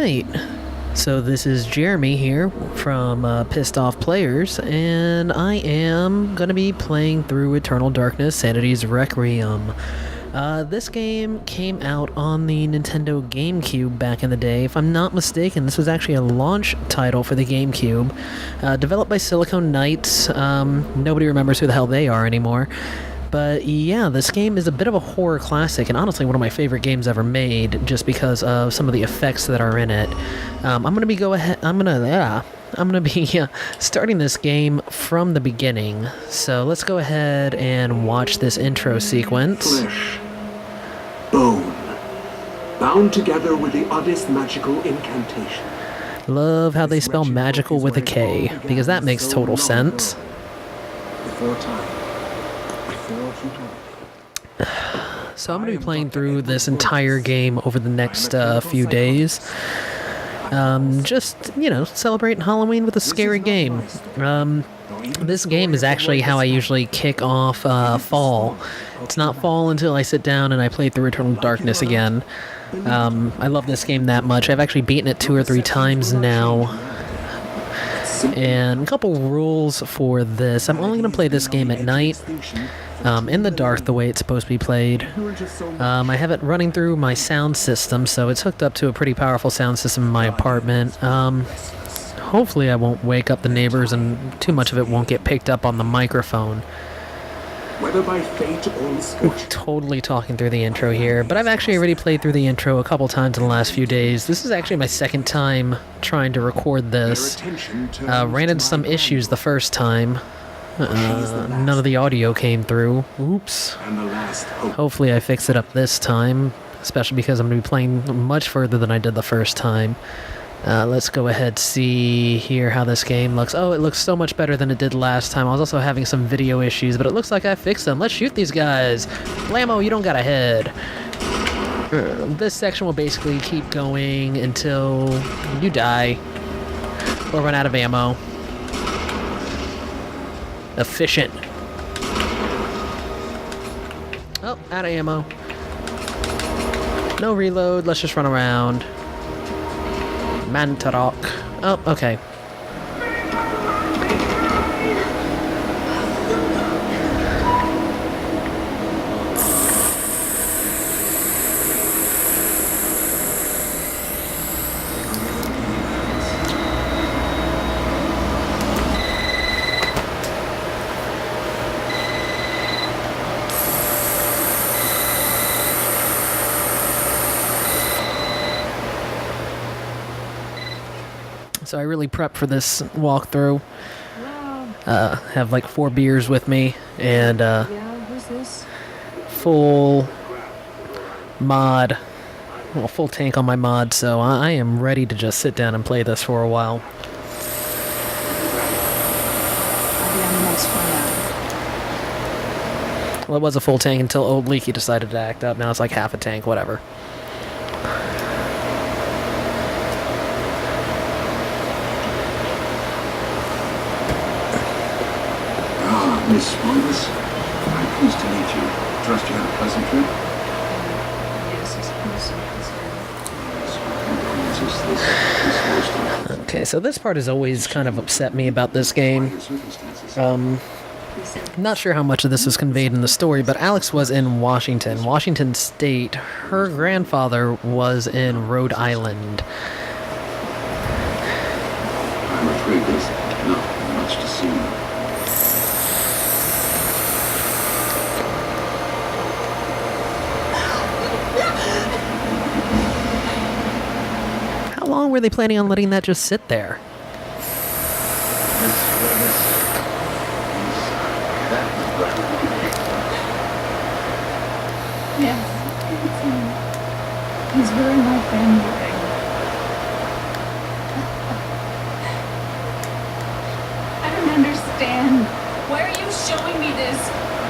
Alright, so this is Jeremy here from Pissed Off Players, and I am going to be playing through Eternal Darkness, Sanity's Requiem. This game came out on the Nintendo GameCube back in the day. If I'm not mistaken, this was actually a launch title for the GameCube, developed by Silicon Knights. Nobody remembers who the hell they are anymore. But yeah, this game is a bit of a horror classic, and honestly one of my favorite games ever made, just because of some of the effects that are in it. I'm gonna be starting this game from the beginning. So let's go ahead and watch this intro sequence. Flesh, bone, bound together with the oddest magical incantation. Love how they spell magical with a K, because that makes total sense. Before time. So I'm going to be playing through this entire game over the next few days. Just, celebrating Halloween with a scary game. This game is actually how I usually kick off fall. It's not fall until I sit down and I play through Eternal Darkness again. I love this game that much. I've actually beaten it 2 or 3 times now. And a couple rules for this. I'm only going to play this game at night. In the dark, the way it's supposed to be played. I have it running through my sound system, so it's hooked up to a pretty powerful sound system in my apartment. Hopefully I won't wake up the neighbors and too much of it won't get picked up on the microphone. Whether by fate or misfortune. Totally talking through the intro here, but I've actually already played through the intro a couple times in the last few days. This is actually my second time trying to record this. Ran into some issues the first time. None of the audio came through. Oops. Hopefully I fix it up this time, especially because I'm going to be playing much further than I did the first time. Let's go ahead see here how this game looks. Oh, it looks so much better than it did last time. I was also having some video issues, but it looks like I fixed them. Let's shoot these guys. Lammo, you don't got a head. This section will basically keep going until you die or run out of ammo. Efficient. Oh, out of ammo. No reload, let's just run around. Mantarok. Oh, okay. So I really prepped for this walkthrough. Have like 4 beers with me and who's this? full mod, well, full tank on my mod, so I am ready to just sit down and play this for a while. I'll be on the next one now. Well, it was a full tank until old Leaky decided to act up. Now it's like half a tank, whatever. Miss Swanus, I'm pleased to meet you. Trust you had a pleasant trip. Yes, I suppose so. Okay, so this part has always kind of upset me about this game. Not sure how much of this was conveyed in the story, but Alex was in Washington State. Her grandfather was in Rhode Island. I'm afraid there's not much to see. How long were they planning on letting that just sit there? Yes, he's wearing my family ring. I don't understand. Why are you showing me this?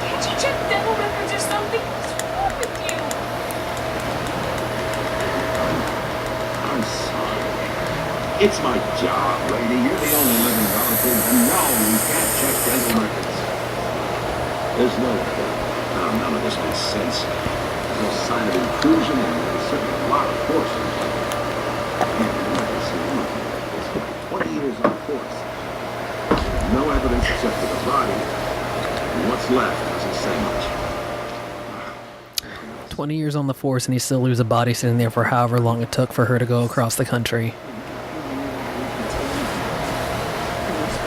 Can't you check dental records or something? What's wrong with you? I'm sorry. It's my job, lady. You're the only living relative, and no, we can't check dental records. There's no none of this makes sense. There's no sign of intrusion, and there's certainly a lot of force. course. No evidence except for the body, and what's left doesn't say much. 20 years on the force and you still lose a body sitting there for however long it took for her to go across the country.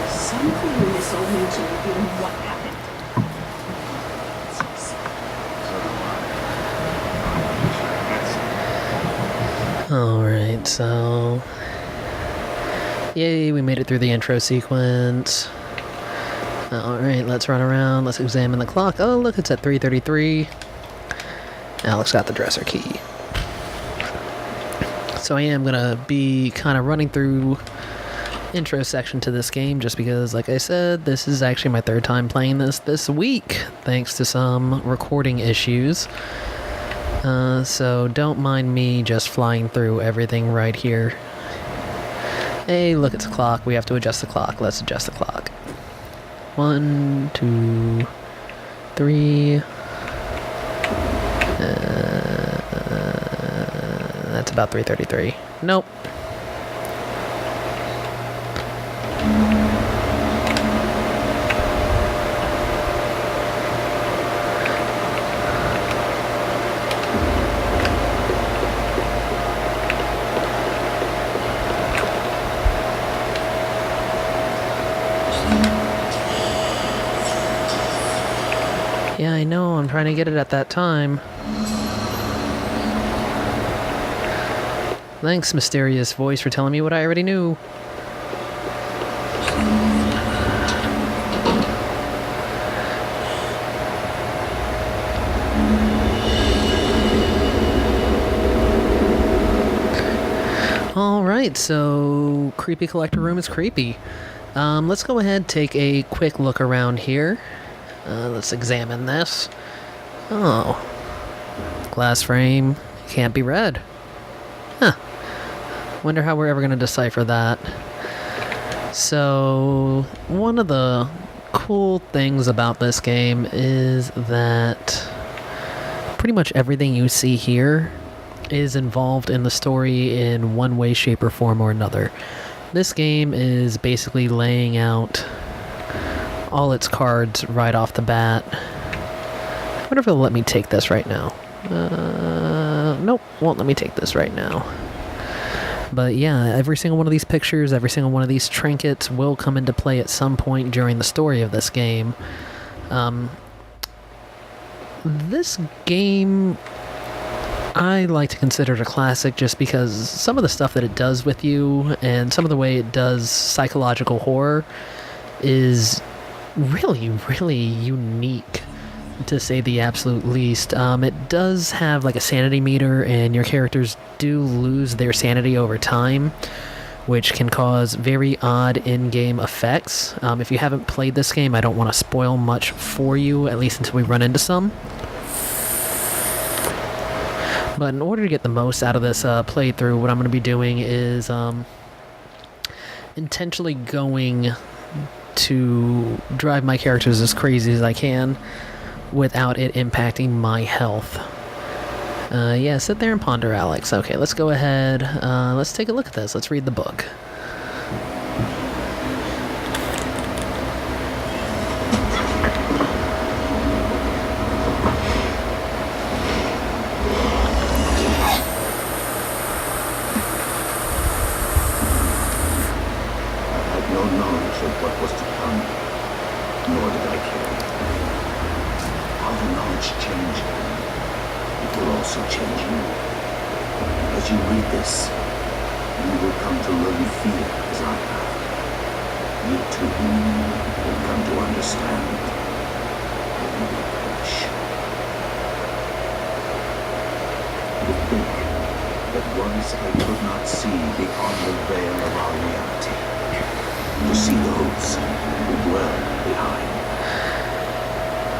Something in this old nature revealing what happened. Alright, so... Yay, we made it through the intro sequence. Alright, let's run around, let's examine the clock. Oh, look, it's at 3:33. Alex got the dresser key. So I am gonna be kind of running through intro section to this game just because, like I said, this is actually my third time playing this week, thanks to some recording issues. So don't mind me just flying through everything right here. Hey, look, it's a clock. We have to adjust the clock. Let's adjust the clock. 1, 2, 3. That's about 3:33. Nope. Yeah, I know, I'm trying to get it at that time. Thanks, mysterious voice, for telling me what I already knew. Alright, so creepy collector room is creepy. Let's go ahead and take a quick look around here. Let's examine this. Oh. Glass frame. Can't be read. Huh. Wonder how we're ever going to decipher that. So, one of the cool things about this game is that pretty much everything you see here is involved in the story in one way, shape, or form or another. This game is basically laying out all its cards right off the bat. I wonder if it'll let me take this right now. Nope, won't let me take this right now. But yeah, every single one of these pictures, every single one of these trinkets will come into play at some point during the story of this game. This game, I like to consider it a classic just because some of the stuff that it does with you and some of the way it does psychological horror is really, really unique, to say the absolute least. It does have like a sanity meter, and your characters do lose their sanity over time, which can cause very odd in-game effects. If you haven't played this game, I don't want to spoil much for you, at least until we run into some. But in order to get the most out of this playthrough, what I'm going to be doing is intentionally going to drive my characters as crazy as I can without it impacting my health. Yeah, sit there and ponder, Alex. Okay, let's go ahead. Let's take a look at this. Let's read the book.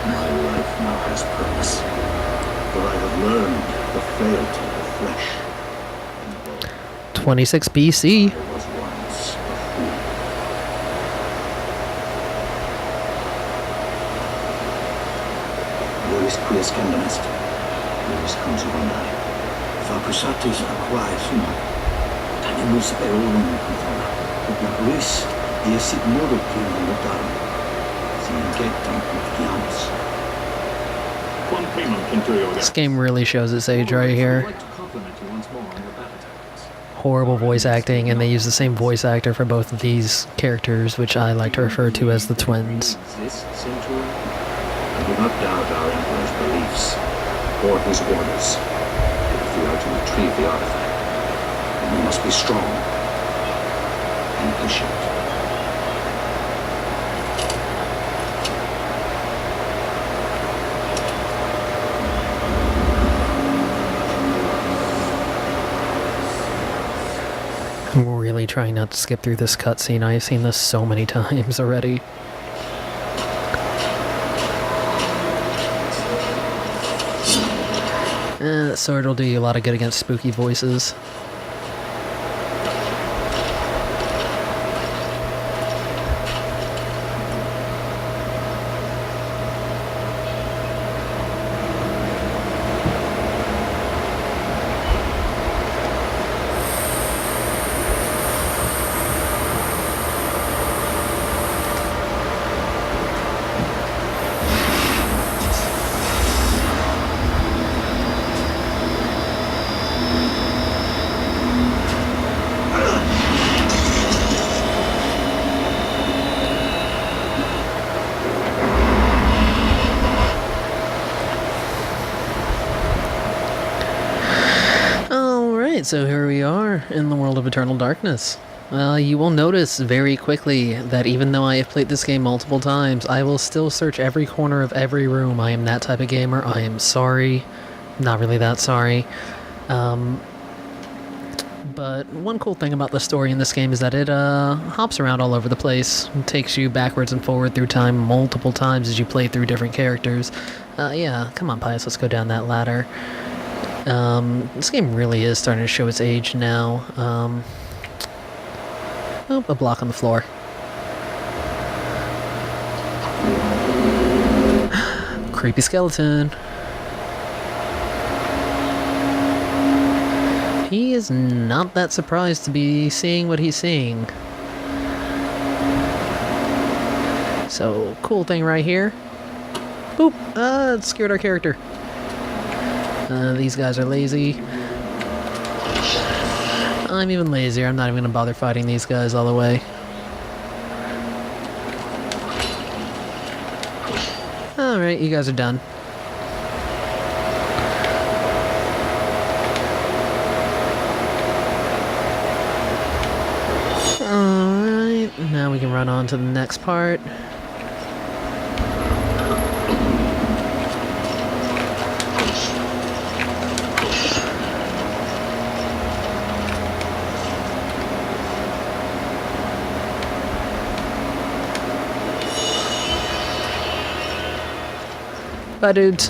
My life now has purpose, for I have learned the frailty of flesh and bone. 26 BC. I was once a fool. Where is Quies Candanest? Where is Consuvanai? Facusatis aquae sum. Tanimus eolum conforma. Ubiquis E è sicuro che in lontano si inghietti confianza. This game really shows its age right here. Horrible voice acting, and they use the same voice actor for both of these characters, which I like to refer to as the twins. This century, I do not doubt our Emperor's beliefs or his orders. If we are to retrieve the artifact, then we must be strong and patient. I'm really trying not to skip through this cutscene. I've seen this so many times already. That sword will do you a lot of good against spooky voices. So here we are in the world of Eternal Darkness. You will notice very quickly that even though I have played this game multiple times, I will still search every corner of every room. I am that type of gamer. I am sorry. Not really that sorry. But one cool thing about the story in this game is that it hops around all over the place. It takes you backwards and forward through time multiple times as you play through different characters. Yeah, come on, Pius, let's go down that ladder. This game really is starting to show its age now. Oh, a block on the floor. Creepy skeleton. He is not that surprised to be seeing what he's seeing. So, cool thing right here. Boop! It scared our character. These guys are lazy. I'm even lazier. I'm not even gonna bother fighting these guys all the way. Alright, you guys are done. Alright, now we can run on to the next part. Bye, dudes.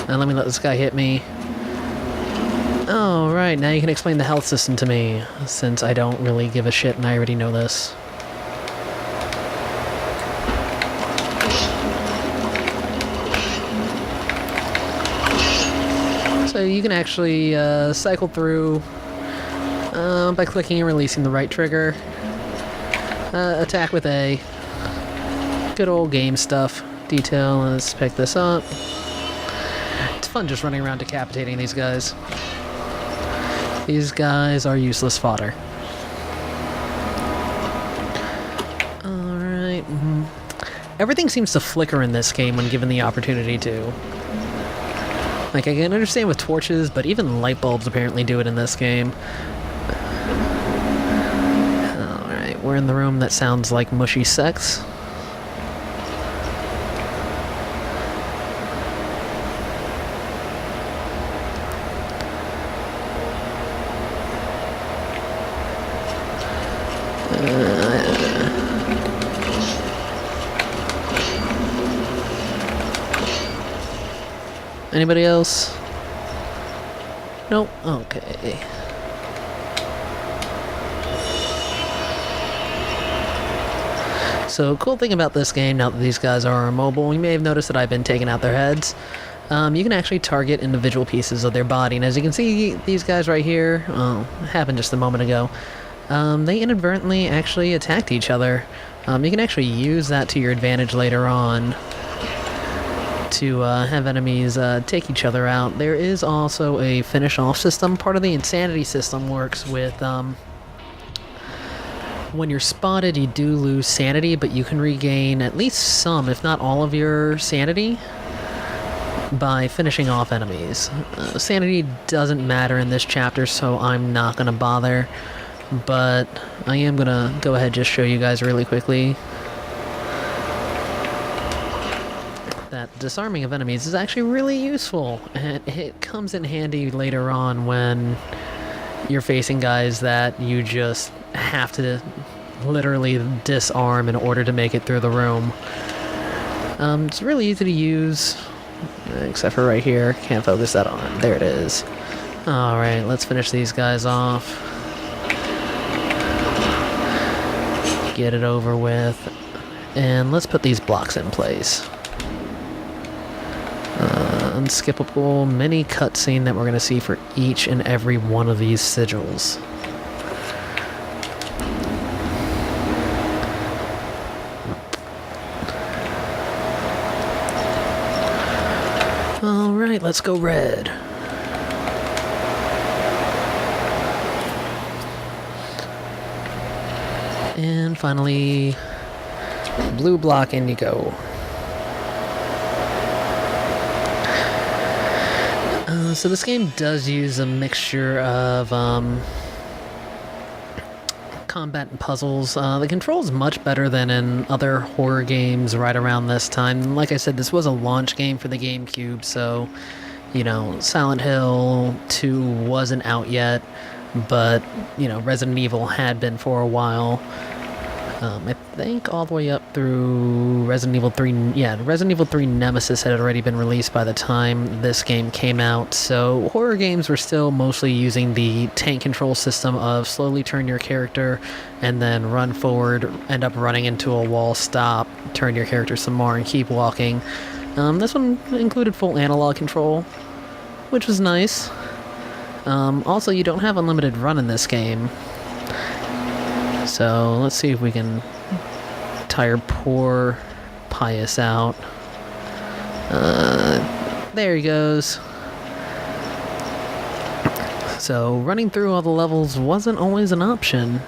Now let me let this guy hit me. Oh, right, now you can explain the health system to me, since I don't really give a shit and I already know this. So you can actually cycle through by clicking and releasing the right trigger. Attack with A. Good old game stuff. Detail, let's pick this up. It's fun just running around decapitating these guys. These guys are useless fodder. Alright. Everything seems to flicker in this game when given the opportunity to. Like, I can understand with torches, but even light bulbs apparently do it in this game. Alright, we're in the room that sounds like mushy sex. Anybody else? Nope. Okay. So, cool thing about this game, now that these guys are mobile, you may have noticed that I've been taking out their heads. You can actually target individual pieces of their body, and as you can see, these guys right here, it happened just a moment ago, they inadvertently actually attacked each other. You can actually use that to your advantage later on to have enemies take each other out. There is also a finish off system. Part of the insanity system works with when you're spotted, you do lose sanity, but you can regain at least some, if not all of your sanity by finishing off enemies. Sanity doesn't matter in this chapter, so I'm not going to bother, but I am going to go ahead and just show you guys really quickly that disarming of enemies is actually really useful, and it comes in handy later on when you're facing guys that you just have to literally disarm in order to make it through the room. It's really easy to use, except for right here. Can't focus that on. There it is. Alright, let's finish these guys off. Get it over with. And let's put these blocks in place. Unskippable mini cutscene that we're going to see for each and every one of these sigils. Alright, let's go red. And finally, blue block indigo. So this game does use a mixture of combat and puzzles. The control's much better than in other horror games right around this time. Like I said, this was a launch game for the GameCube, so, you know, Silent Hill 2 wasn't out yet, but, you know, Resident Evil had been for a while. I think all the way up through Resident Evil 3, yeah, Resident Evil 3 Nemesis had already been released by the time this game came out, so horror games were still mostly using the tank control system of slowly turn your character and then run forward, end up running into a wall, stop, turn your character some more and keep walking. This one included full analog control, which was nice. Also, you don't have unlimited run in this game. So let's see if we can tire poor Pius out. There he goes. So running through all the levels wasn't always an option.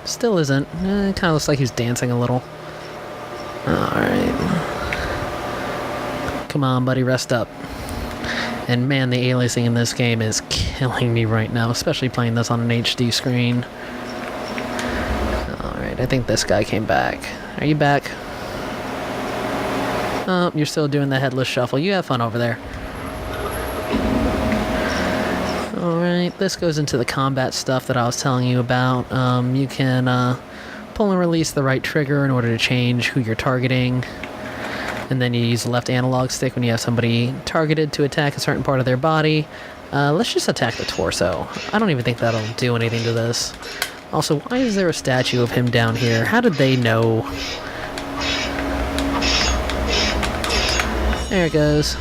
Still isn't. It kind of looks like he's dancing a little. Alright. Come on, buddy, rest up. And man, the aliasing in this game is killing me right now, especially playing this on an HD screen. I think this guy came back. Are you back? Oh, you're still doing the headless shuffle. You have fun over there. Alright, this goes into the combat stuff that I was telling you about. You can pull and release the right trigger in order to change who you're targeting. And then you use the left analog stick when you have somebody targeted to attack a certain part of their body. Let's just attack the torso. I don't even think that'll do anything to this. Also, why is there a statue of him down here? How did they know? There it goes.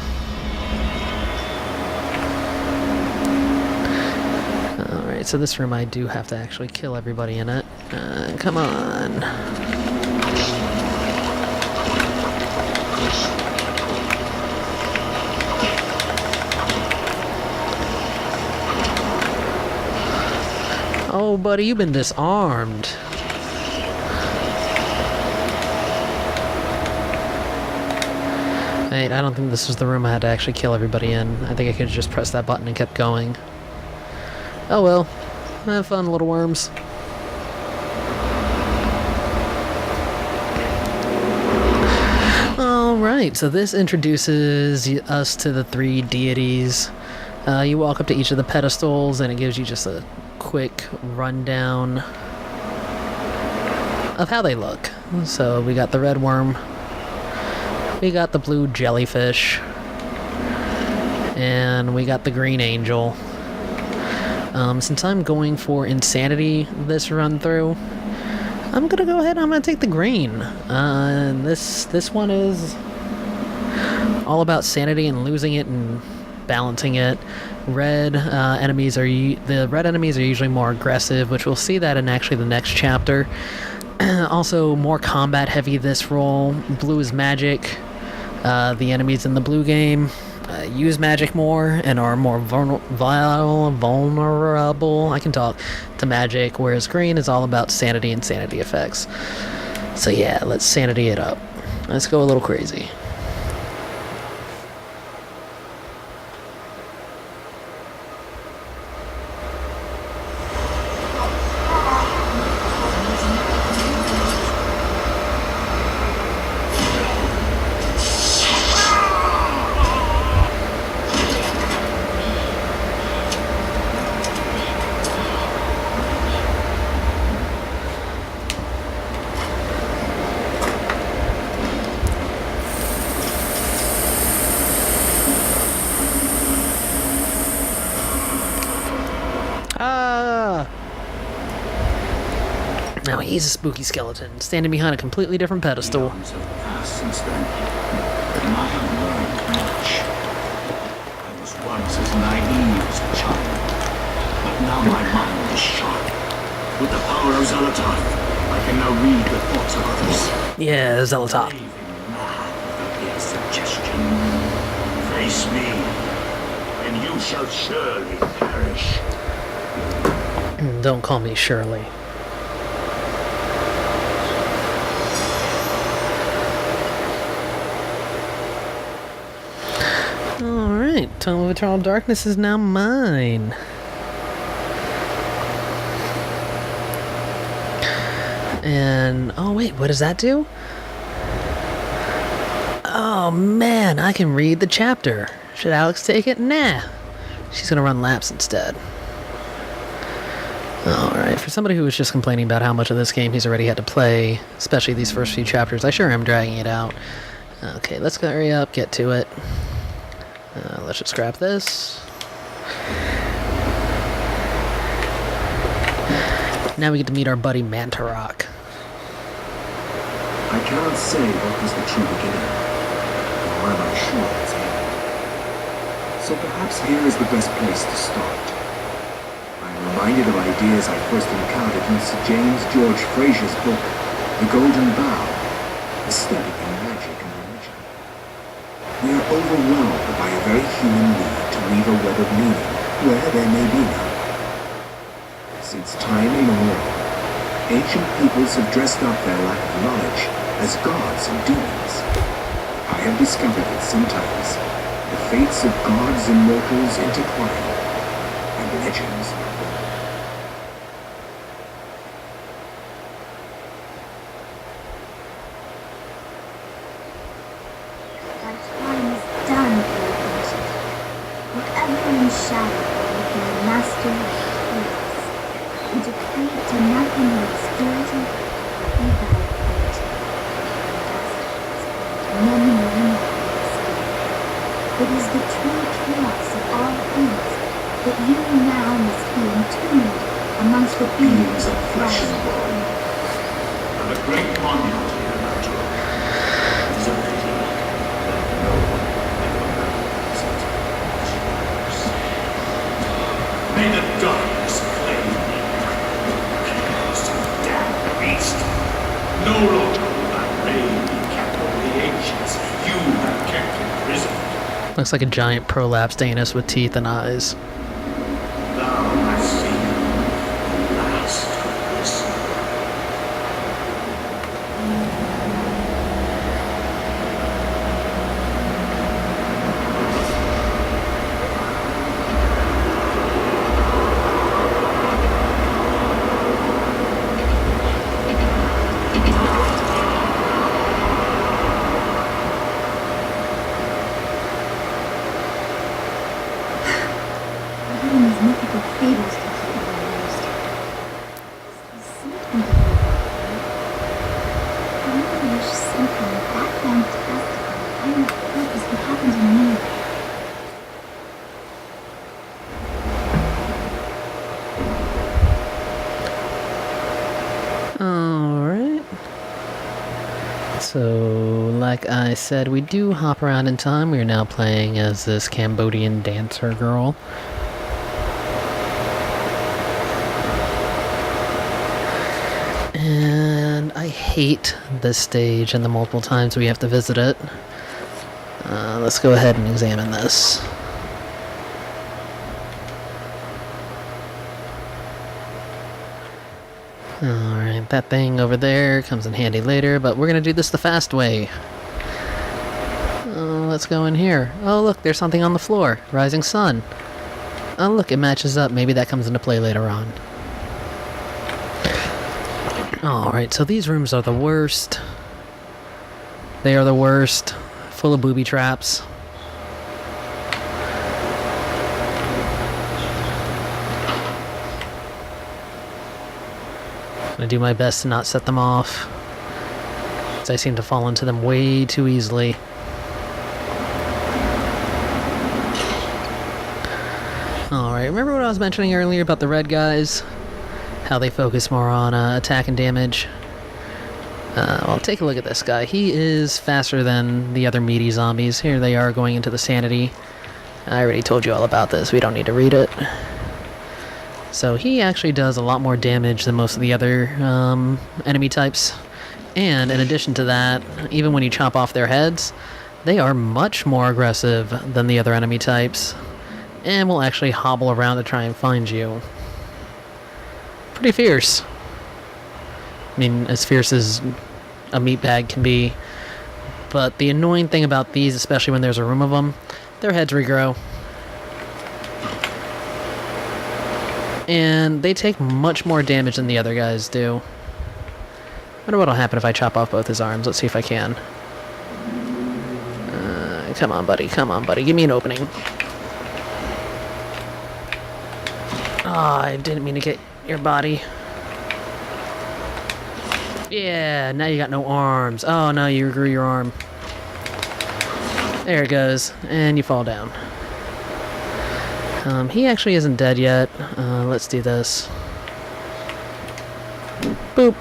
Alright, so this room I do have to actually kill everybody in it. Come on. Oh, buddy, you've been disarmed. Wait, I don't think this was the room I had to actually kill everybody in. I think I could have just pressed that button and kept going. Oh well. Have fun, little worms. Alright, so this introduces us to the three deities. You walk up to each of the pedestals and it gives you just a quick rundown of how they look. So we got the red worm, we got the blue jellyfish, and we got the green angel. Since I'm going for insanity this run through, I'm gonna go ahead and I'm gonna take the green. This one is all about sanity and losing it and balancing it. red enemies are the red enemies are usually more aggressive, which we'll see that in actually the next chapter. Also, more combat heavy this role. Blue is magic. The enemies in the blue game use magic more and are more vulnerable. I can talk to magic, whereas green is all about sanity and sanity effects. So yeah, let's sanity it up. Let's go a little crazy. Now he's a spooky skeleton, standing behind a completely different pedestal. Years have passed since then, and I have learned much. I was once as naive as a child, but now my mind is sharp. With the power of Zolotar, I can now read the thoughts of others. Yeah, Zolotar. Leaving man without a suggestion. Face me, and you shall surely perish. Don't call me Shirley. Alright, Tome of Eternal Darkness is now mine. And, oh wait, what does that do? Oh man, I can read the chapter. Should Alex take it? Nah. She's gonna run laps instead. Alright, for somebody who was just complaining about how much of this game he's already had to play, especially these first few chapters, I sure am dragging it out. Okay, let's go hurry up, get to it. Let's just scrap this. Now we get to meet our buddy Mantarok. I cannot say what was the true beginning, nor am I sure its end. So perhaps here is the best place to start. I am reminded of ideas I first encountered in Sir James George Fraser's book, The Golden Bough, a study in magic and religion. We are overwhelmed by a very human need to weave a web of meaning where there may be none. Since time immemorial, ancient peoples have dressed up their lack of knowledge as gods and demons. I have discovered that sometimes the fates of gods and mortals intertwine, and legends are born. Our time is done for adventure. Whatever in shadow will be a master of chaos, and decree to nothing but spirited or evil fate. None will it is the true chaos of all things that you now must be entombed amongst the beings of flesh and bone. And a great monument here, Natural. It is a pity that no one ever knows it. May the darkness claim me. Chaos of damn beast. No longer will thy reign be kept over the ancients you have kept in prison. Looks like a giant prolapsed anus with teeth and eyes. Thou hast seen the last of this. Even these mythical fables can keep me amused. There's something to be I really wish something that fantastical and that purpose would happen to me. Alright. So, like I said, we do hop around in time. We are now playing as this Cambodian dancer girl. And I hate this stage and the multiple times we have to visit it. Let's go ahead and examine this. Alright, that thing over there comes in handy later, but we're gonna do this the fast way. Let's go in here. Oh look, there's something on the floor. Rising sun. Oh look, it matches up. Maybe that comes into play later on. Alright, so these rooms are the worst. They are the worst. Full of booby traps. I'm gonna do my best to not set them off, as I seem to fall into them way too easily. Alright, remember what I was mentioning earlier about the red guys? How they focus more on attack and damage? Well, take a look at this guy. He is faster than the other meaty zombies. Here they are going into the Sanity. I already told you all about this. We don't need to read it. So he actually does a lot more damage than most of the other enemy types. And in addition to that, even when you chop off their heads, they are much more aggressive than the other enemy types. And will actually hobble around to try and find you. Pretty fierce. I mean, as fierce as a meatbag can be. But the annoying thing about these, especially when there's a room of them, their heads regrow. And they take much more damage than the other guys do. I wonder what'll happen if I chop off both his arms. Let's see if I can. Come on, buddy. Come on, buddy. Give me an opening. I didn't mean to get your body. Yeah, now you got no arms. Oh, no, you grew your arm. There it goes. And you fall down. He actually isn't dead yet. Let's do this. Boop.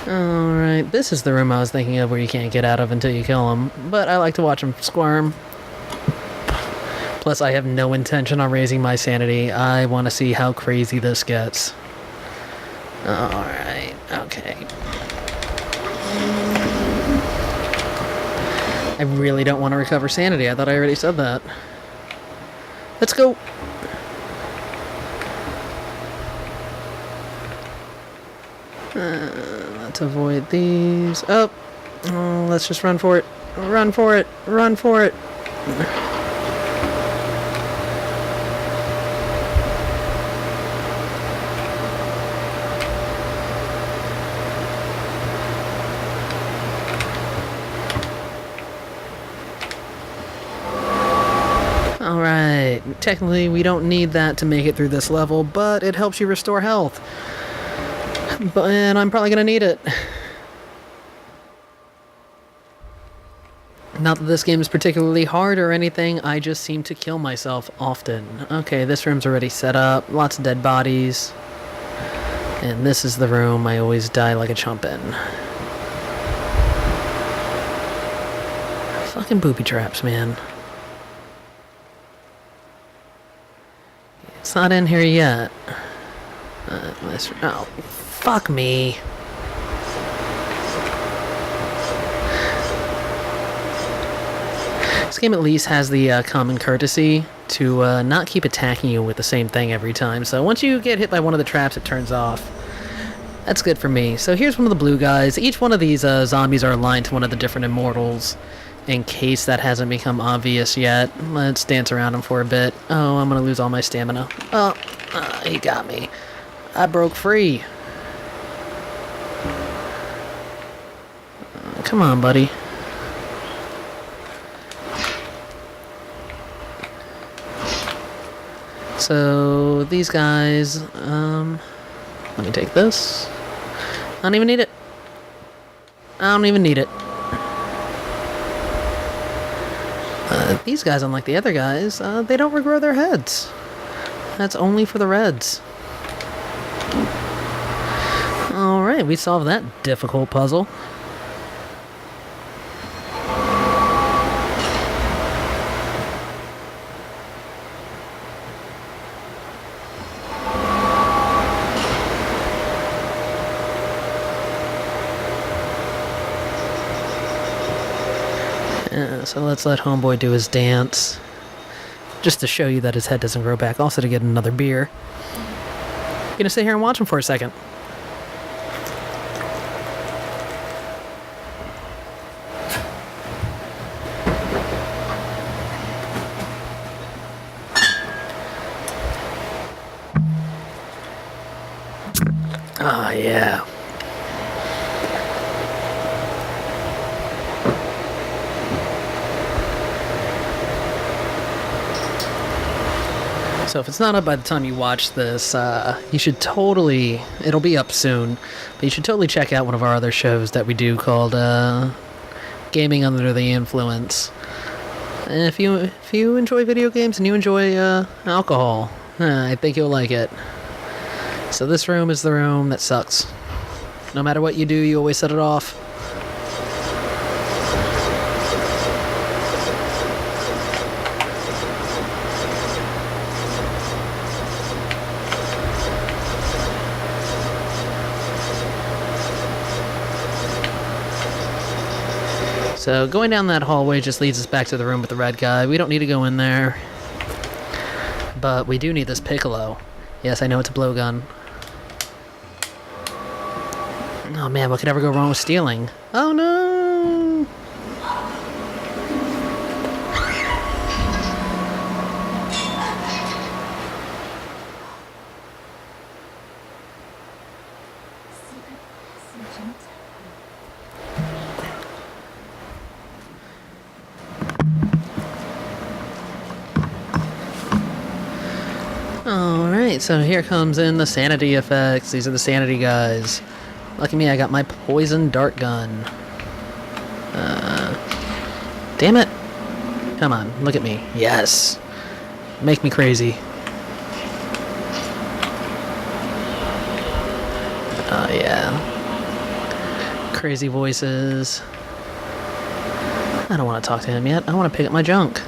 Alright, this is the room I was thinking of where you can't get out of until you kill him. But I like to watch him squirm. Plus, I have no intention on raising my sanity. I want to see how crazy this gets. Alright, okay. I really don't want to recover sanity. I thought I already said that. Let's go! Let's avoid these. Oh! Let's just run for it. Run for it! Run for it! Alright, technically we don't need that to make it through this level, but it helps you restore health. And I'm probably gonna need it. Not that this game is particularly hard or anything, I just seem to kill myself often. Okay, this room's already set up, lots of dead bodies. And this is the room I always die like a chump in. Fucking booby traps, man. It's not in here yet. Oh, fuck me. This game at least has the common courtesy to not keep attacking you with the same thing every time. So once you get hit by one of the traps, it turns off. That's good for me. So here's one of the blue guys. Each one of these zombies are aligned to one of the different immortals. In case that hasn't become obvious yet, let's dance around him for a bit. Oh, I'm gonna lose all my stamina. Oh, he got me. I broke free. Come on, buddy. So, these guys, let me take this. I don't even need it. I don't even need it. These guys, unlike the other guys, they don't regrow their heads. That's only for the reds. Alright, we solved that difficult puzzle. So let's let homeboy do his dance. Just to show you that his head doesn't grow back. Also to get another beer. Gonna sit here and watch him for a second. Ah, yeah. So if it's not up by the time you watch this, you should totally, it'll be up soon, but you should totally check out one of our other shows that we do called Gaming Under the Influence. And if you enjoy video games and you enjoy alcohol, I think you'll like it. So this room is the room that sucks. No matter what you do, you always set it off. So going down that hallway just leads us back to the room with the red guy. We don't need to go in there. But we do need this piccolo. Yes, I know it's a blowgun. Oh man, what could ever go wrong with stealing? Oh no! Alright, so here comes in the Sanity effects. These are the Sanity guys. Lucky me, I got my poison dart gun. Damn it. Come on, look at me. Yes. Make me crazy. Oh, yeah. Crazy voices. I don't want to talk to him yet. I want to pick up my junk.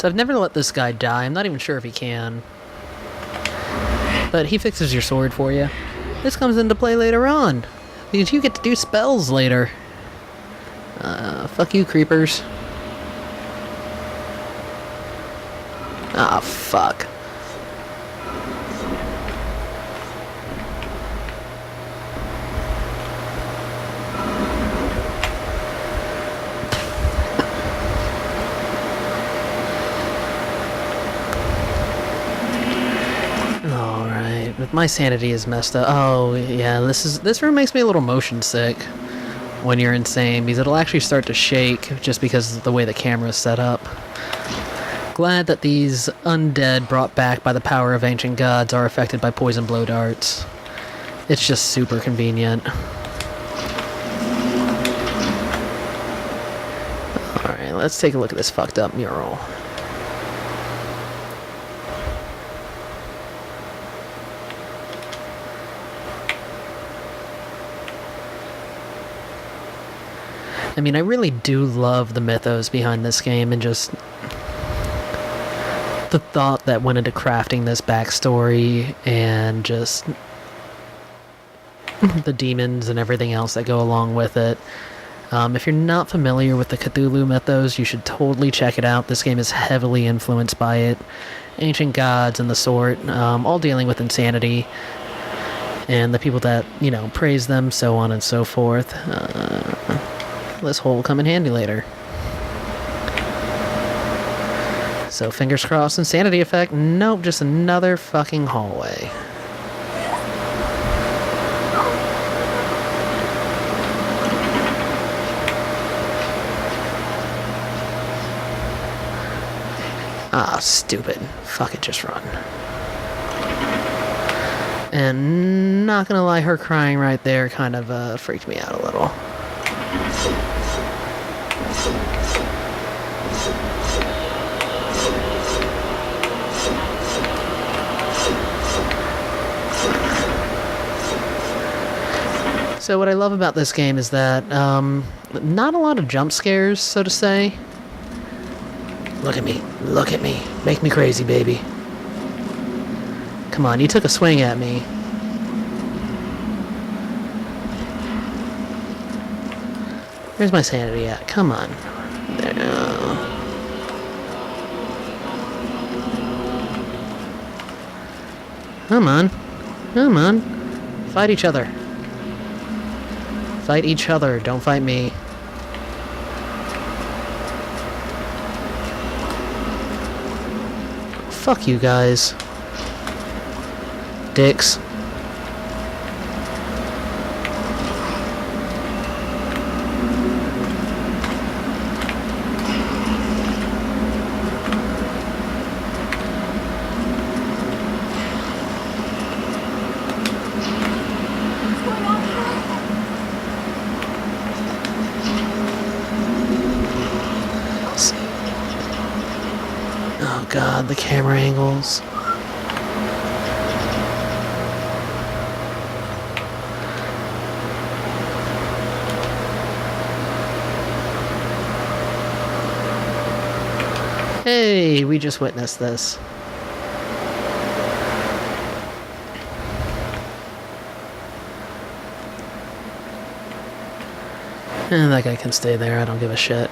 So I've never let this guy die. I'm not even sure if he can. But he fixes your sword for you. This comes into play later on. Because you get to do spells later. Fuck you, creepers. Ah, fuck. My sanity is messed up. Oh, yeah, this room makes me a little motion sick when you're insane, because it'll actually start to shake just because of the way the camera is set up. Glad that these undead brought back by the power of ancient gods are affected by poison blow darts. It's just super convenient. Alright, let's take a look at this fucked up mural. I mean, I really do love the mythos behind this game and just the thought that went into crafting this backstory and just the demons and everything else that go along with it. If you're not familiar with the Cthulhu mythos, you should totally check it out. This game is heavily influenced by it. Ancient gods and the sort, all dealing with insanity and the people that, you know, praise them, so on and so forth. This hole will come in handy later. So fingers crossed, insanity effect. Nope, just another fucking hallway. Ah, stupid. Fuck it, just run. And not gonna lie, her crying right there kind of freaked me out a little. So what I love about this game is that not a lot of jump scares, so to say. Look at me. Look at me. Make me crazy, baby. Come on, you took a swing at me. Where's my sanity at? Come on. There. Come on. Come on. Fight each other. Fight each other. Don't fight me. Fuck you guys. Dicks. Oh god, the camera angles. Hey, we just witnessed this. And that guy can stay there, I don't give a shit.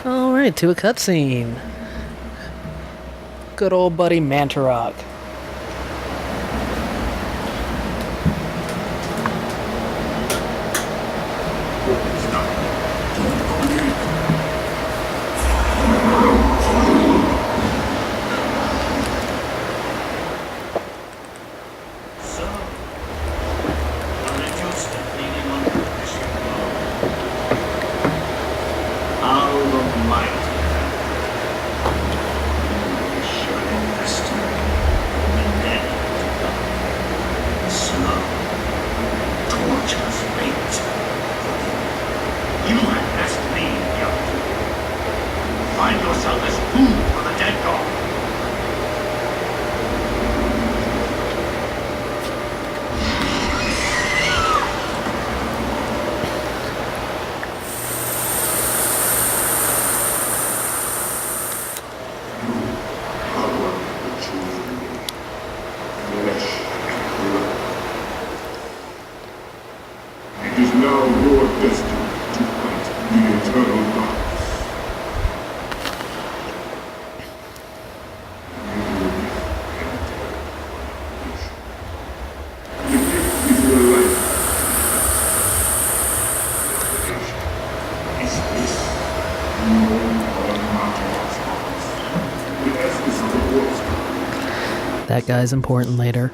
Alright, to a cutscene. Good old buddy Mantarok. Find yourself as food for the dead god. It is now your destiny to fight the eternal gods. That guy's important later.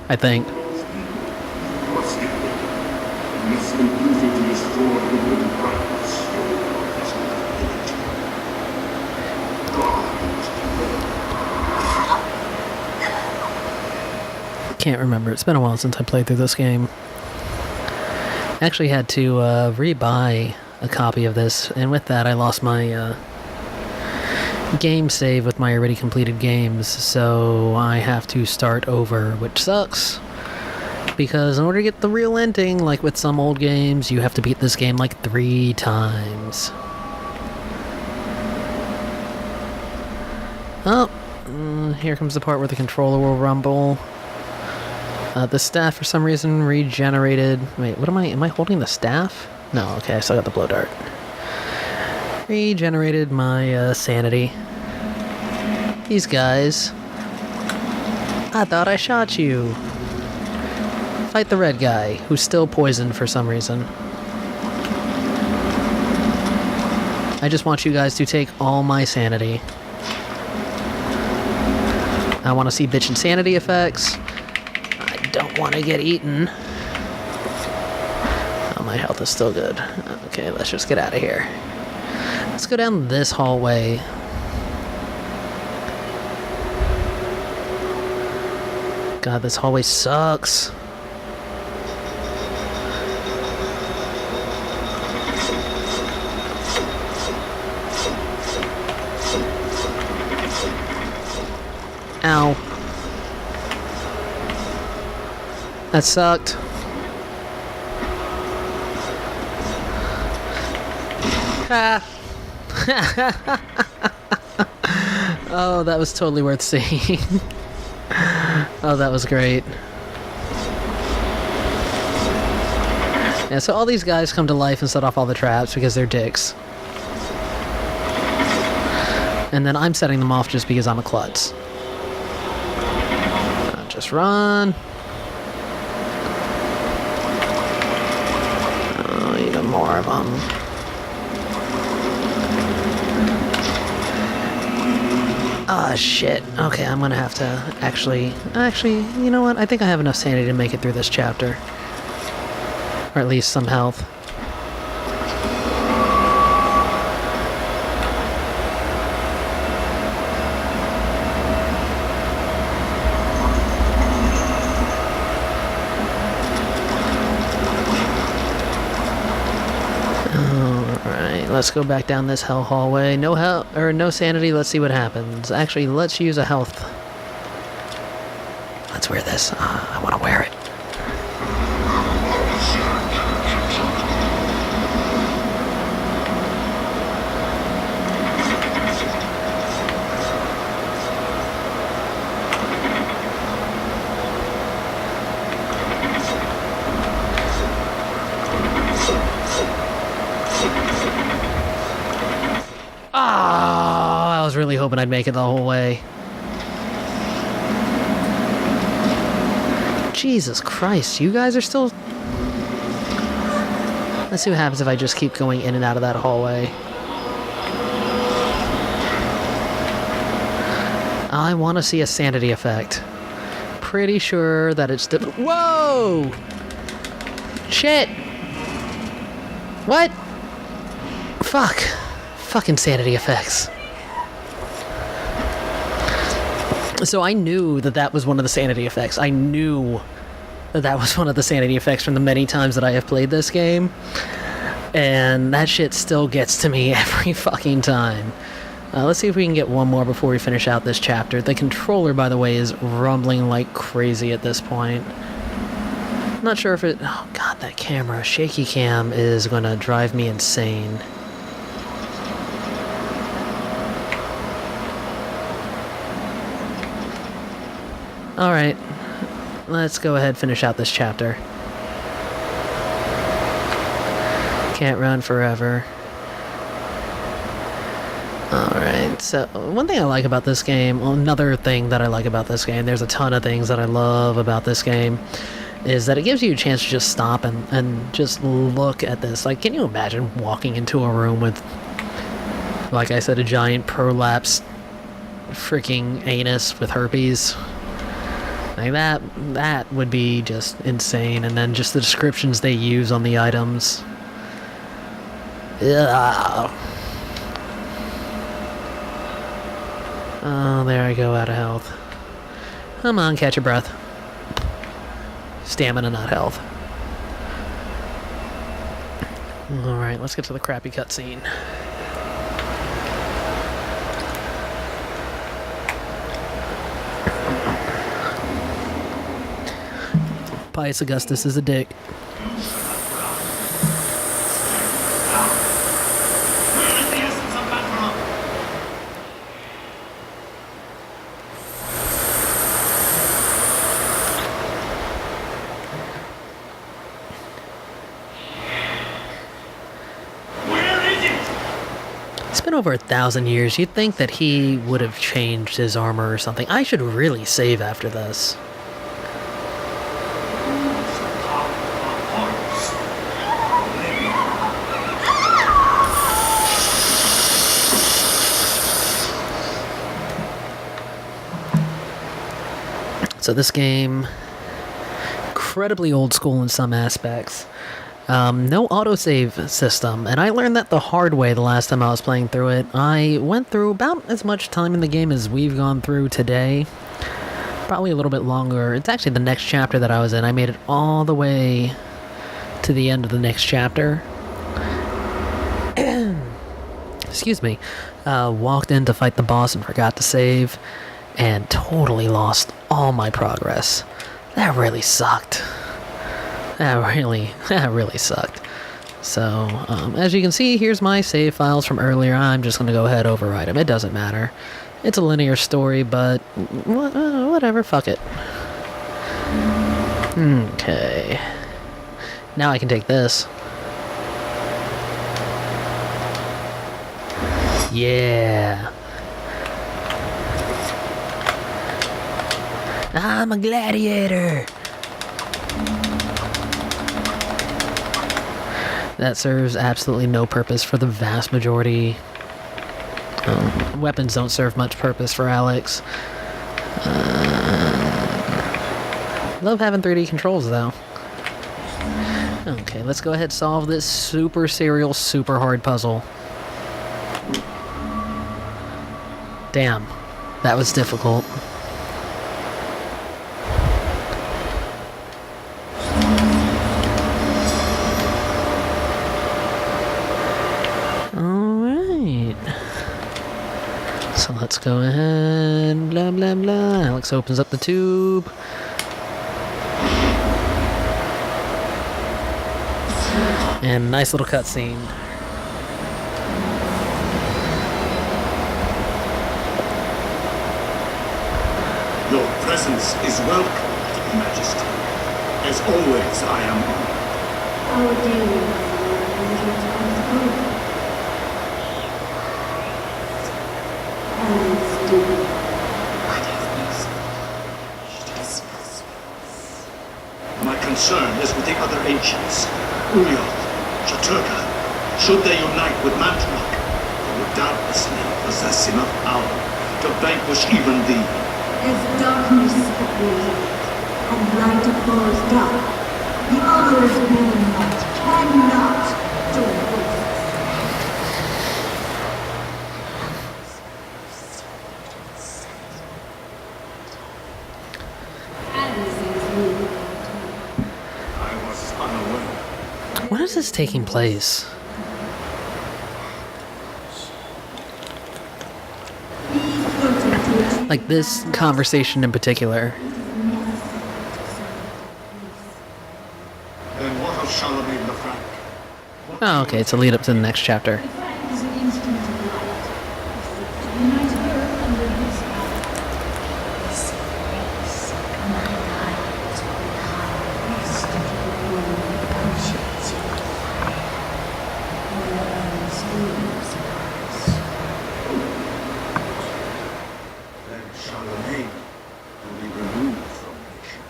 I think. Can't remember. It's been a while since I played through this game. I actually had to re-buy a copy of this, and with that I lost my game save with my already completed games, so I have to start over, which sucks. Because in order to get the real ending, like with some old games, you have to beat this game like 3 times. Oh, here comes the part where the controller will rumble. The staff, for some reason, regenerated... Wait, what am I holding the staff? No, okay, I still got the blow dart. Regenerated my sanity. These guys... I thought I shot you. Fight the red guy, who's still poisoned for some reason. I just want you guys to take all my sanity. I want to see bitch insanity effects. I don't want to get eaten. Oh, my health is still good. Okay, let's just get out of here. Let's go down this hallway. God, this hallway sucks. Ow. That sucked. Ha! Oh, that was totally worth seeing. Oh, that was great. Yeah, so all these guys come to life and set off all the traps because they're dicks. And then I'm setting them off just because I'm a klutz. Just run. Oh, even more of them. Ah, shit. Okay, I'm gonna have to actually, you know what? I think I have enough sanity to make it through this chapter. Or at least some health. Let's go back down this hell hallway. No health or no sanity. Let's see what happens. Actually, let's use a health. Let's wear this. I want to wear it. I was really hoping I'd make it the whole way. Jesus Christ, you guys are still... Let's see what happens if I just keep going in and out of that hallway. I want to see a sanity effect. Pretty sure that it's... Whoa! Shit! What? Fuck. Fucking sanity effects. So I knew that that was one of the sanity effects. I knew that that was one of the sanity effects from the many times that I have played this game. And that shit still gets to me every fucking time. Let's see if we can get one more before we finish out this chapter. The controller, by the way, is rumbling like crazy at this point. I'm not sure if it... Oh god, that camera. Shaky cam is gonna drive me insane. Alright, let's go ahead and finish out this chapter. Can't run forever. Alright, so one thing I like about this game, well, another thing that I like about this game, there's a ton of things that I love about this game, is that it gives you a chance to just stop and just look at this. Like, can you imagine walking into a room with, like I said, a giant prolapsed freaking anus with herpes? Like that would be just insane. And then just the descriptions they use on the items. Ugh. Oh, there I go, out of health. Come on, catch your breath. Stamina, not health. Alright, let's get to the crappy cutscene. Pius Augustus is a dick. It's been over 1,000 years. You'd think that he would have changed his armor or something. I should really save after this. So this game, incredibly old school in some aspects. No autosave system, and I learned that the hard way the last time I was playing through it. I went through about as much time in the game as we've gone through today. Probably a little bit longer. It's actually the next chapter that I was in. I made it all the way to the end of the next chapter. Excuse me. Walked in to fight the boss and forgot to save. and totally lost all my progress. That really sucked. That really sucked. So, as you can see, here's my save files from earlier. I'm just going to go ahead and override them. It doesn't matter. It's a linear story, but whatever, fuck it. Okay. Now I can take this. Yeah. I'm a gladiator. That serves absolutely no purpose for the vast majority. Weapons don't serve much purpose for Alex. Love having 3D controls, though. Okay, let's go ahead and solve this super serial, super hard puzzle. Damn, that was difficult. Alright. So let's go ahead, blah blah blah. Alex opens up the tube. And nice little cutscene. Your presence is welcome, Your Majesty. As always, I am honored. Our days are over. As do My concern is with the other ancients. Ulyaoth, Shaturka. Should they unite with Mantrok, they would doubtlessly possess enough power to vanquish even thee. as darkness appears and light opposes dark, the others will not, cannot join forces. I was unaware. When is this taking place? Like this conversation in particular. Then what of Charlemagne the Frank? Oh, okay, it's a lead up to the next chapter. Is an instinct of light. To unite her under his Then Charlemagne will be removed from nation.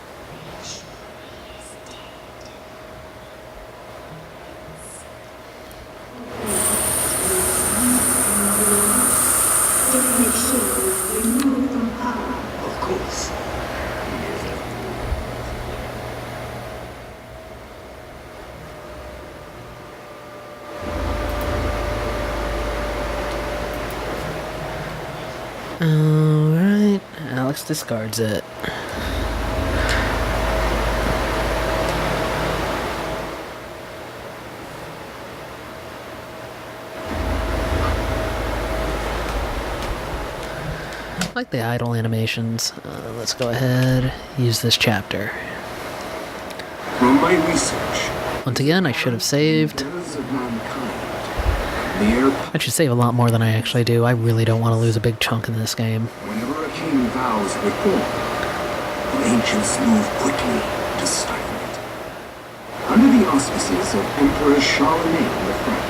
Just make sure we remove from power. Of course. Alright, Alex discards it. I like the idle animations. Let's go ahead, use this chapter. From my research, Once again, I should have saved. heirs of mankind, the air I should save a lot more than I actually do. I really don't want to lose a big chunk in this game. Whenever a king vows reform, the ancients move quickly to stifle it. Under the auspices of Emperor Charlemagne the Frank,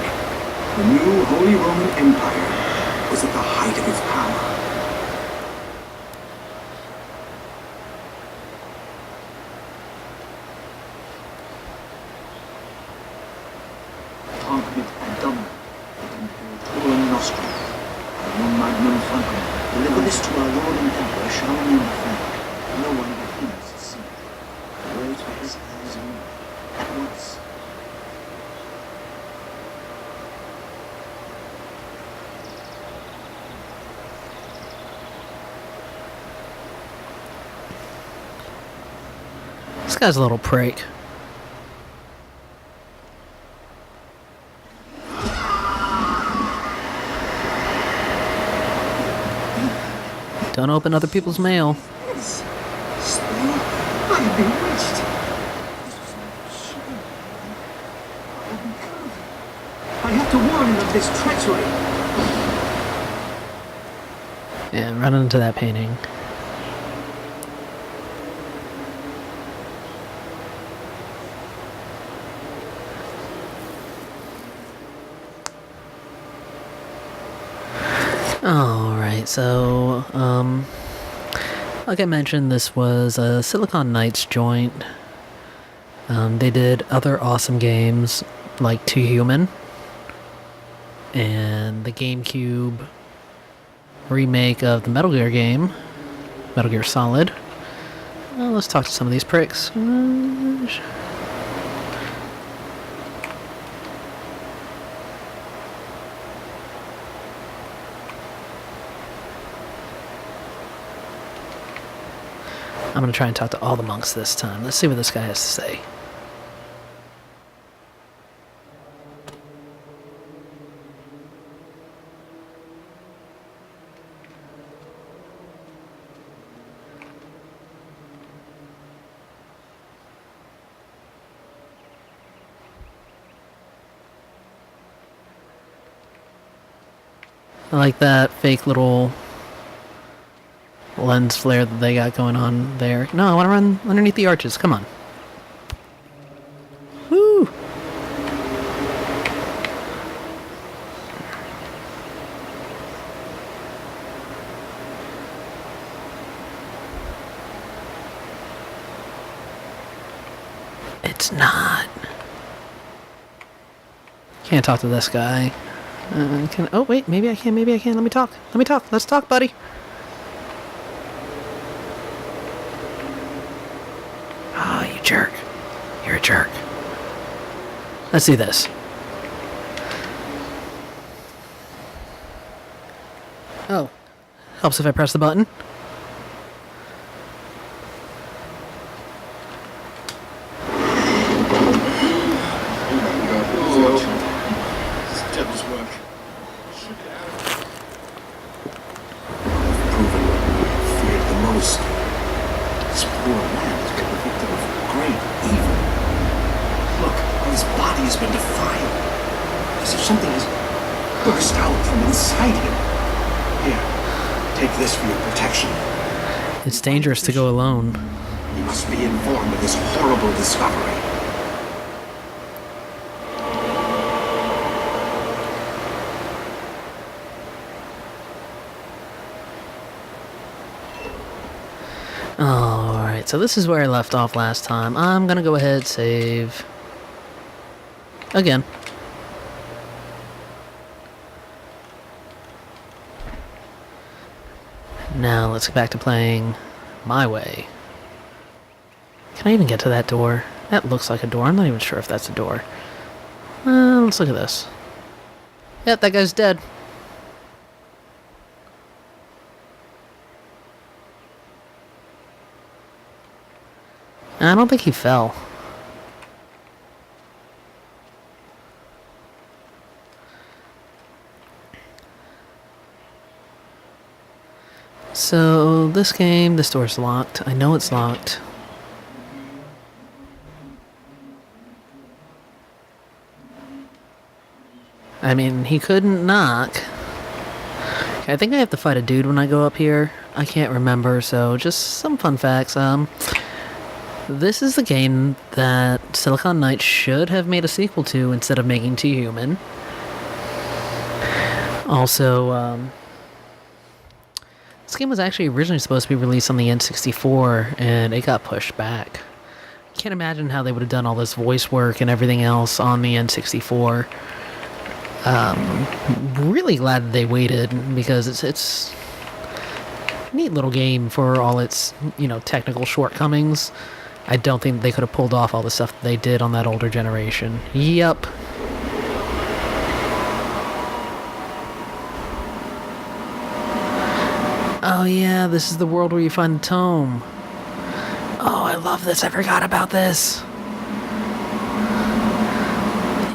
the new Holy Roman Empire was at the height of its power. Tanquid and dominant, Tolan Nostrum, and Magnum Franklin. Deliver this to our Lord and Emperor Charlemagne the Frank. No one but him is see. Wait for his eyes on at once. This guy's a little prick. Don't open other people's mail. Yes. Stella, I have been bewitched. I have to warn him of this treachery. Yeah, run into that painting. Alright, so, like I mentioned, this was a Silicon Knights joint. They did other awesome games, like Too Human, and the GameCube remake of the Metal Gear game, Metal Gear Solid. Well, let's talk to some of these pricks. I'm gonna try and talk to all the monks this time. Let's see what this guy has to say. I like that fake little lens flare that they got going on there. No, I want to run underneath the arches. Come on. Woo! It's not. Can't talk to this guy. Oh, wait, maybe I can, maybe I can. Let me talk. Let's talk, buddy. Oh, you jerk. You're a jerk. Let's do this. Oh. Helps if I press the button. Devil's work. Proven what we feared the most. This poor man has been the victim of great evil. Look, his body has been defiled, as if something has burst out from inside him. Here, take this for your protection. It's dangerous to go alone. You must be informed of this horrible discovery. Alright, so this is where I left off last time. I'm gonna go ahead, save again. Now let's get back to playing my way. Can I even get to that door? That looks like a door. I'm not even sure if that's a door. Let's look at this. Yep, that guy's dead. I don't think he fell. So, this game, this door's locked. I know it's locked. I mean, he couldn't knock. I think I have to fight a dude when I go up here. I can't remember, so just some fun facts. This is the game that Silicon Knights should have made a sequel to instead of making Too Human. Also, this game was actually originally supposed to be released on the N64, and it got pushed back. I can't imagine how they would have done all this voice work and everything else on the N64. Really glad that they waited, because it's a neat little game for all its, technical shortcomings. I don't think they could have pulled off all the stuff that they did on that older generation. Yup. Oh yeah, this is the world where you find the tome. Oh, I love this. I forgot about this.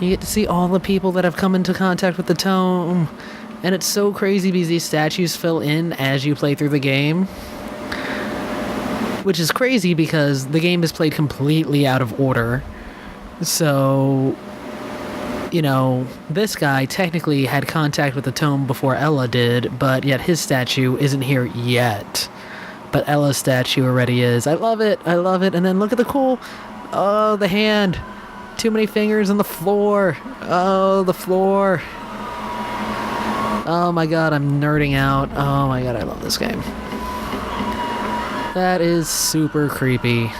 You get to see all the people that have come into contact with the tome. And it's so crazy because these statues fill in as you play through the game. Which is crazy because the game is played completely out of order. So, you know, this guy technically had contact with the tome before Ella did, but yet his statue isn't here yet. But Ella's statue already is. I love it. I love it. And then look at the cool... Oh, the hand. Too many fingers on the floor. Oh, the floor. Oh my god, I'm nerding out. Oh my god, I love this game. That is super creepy.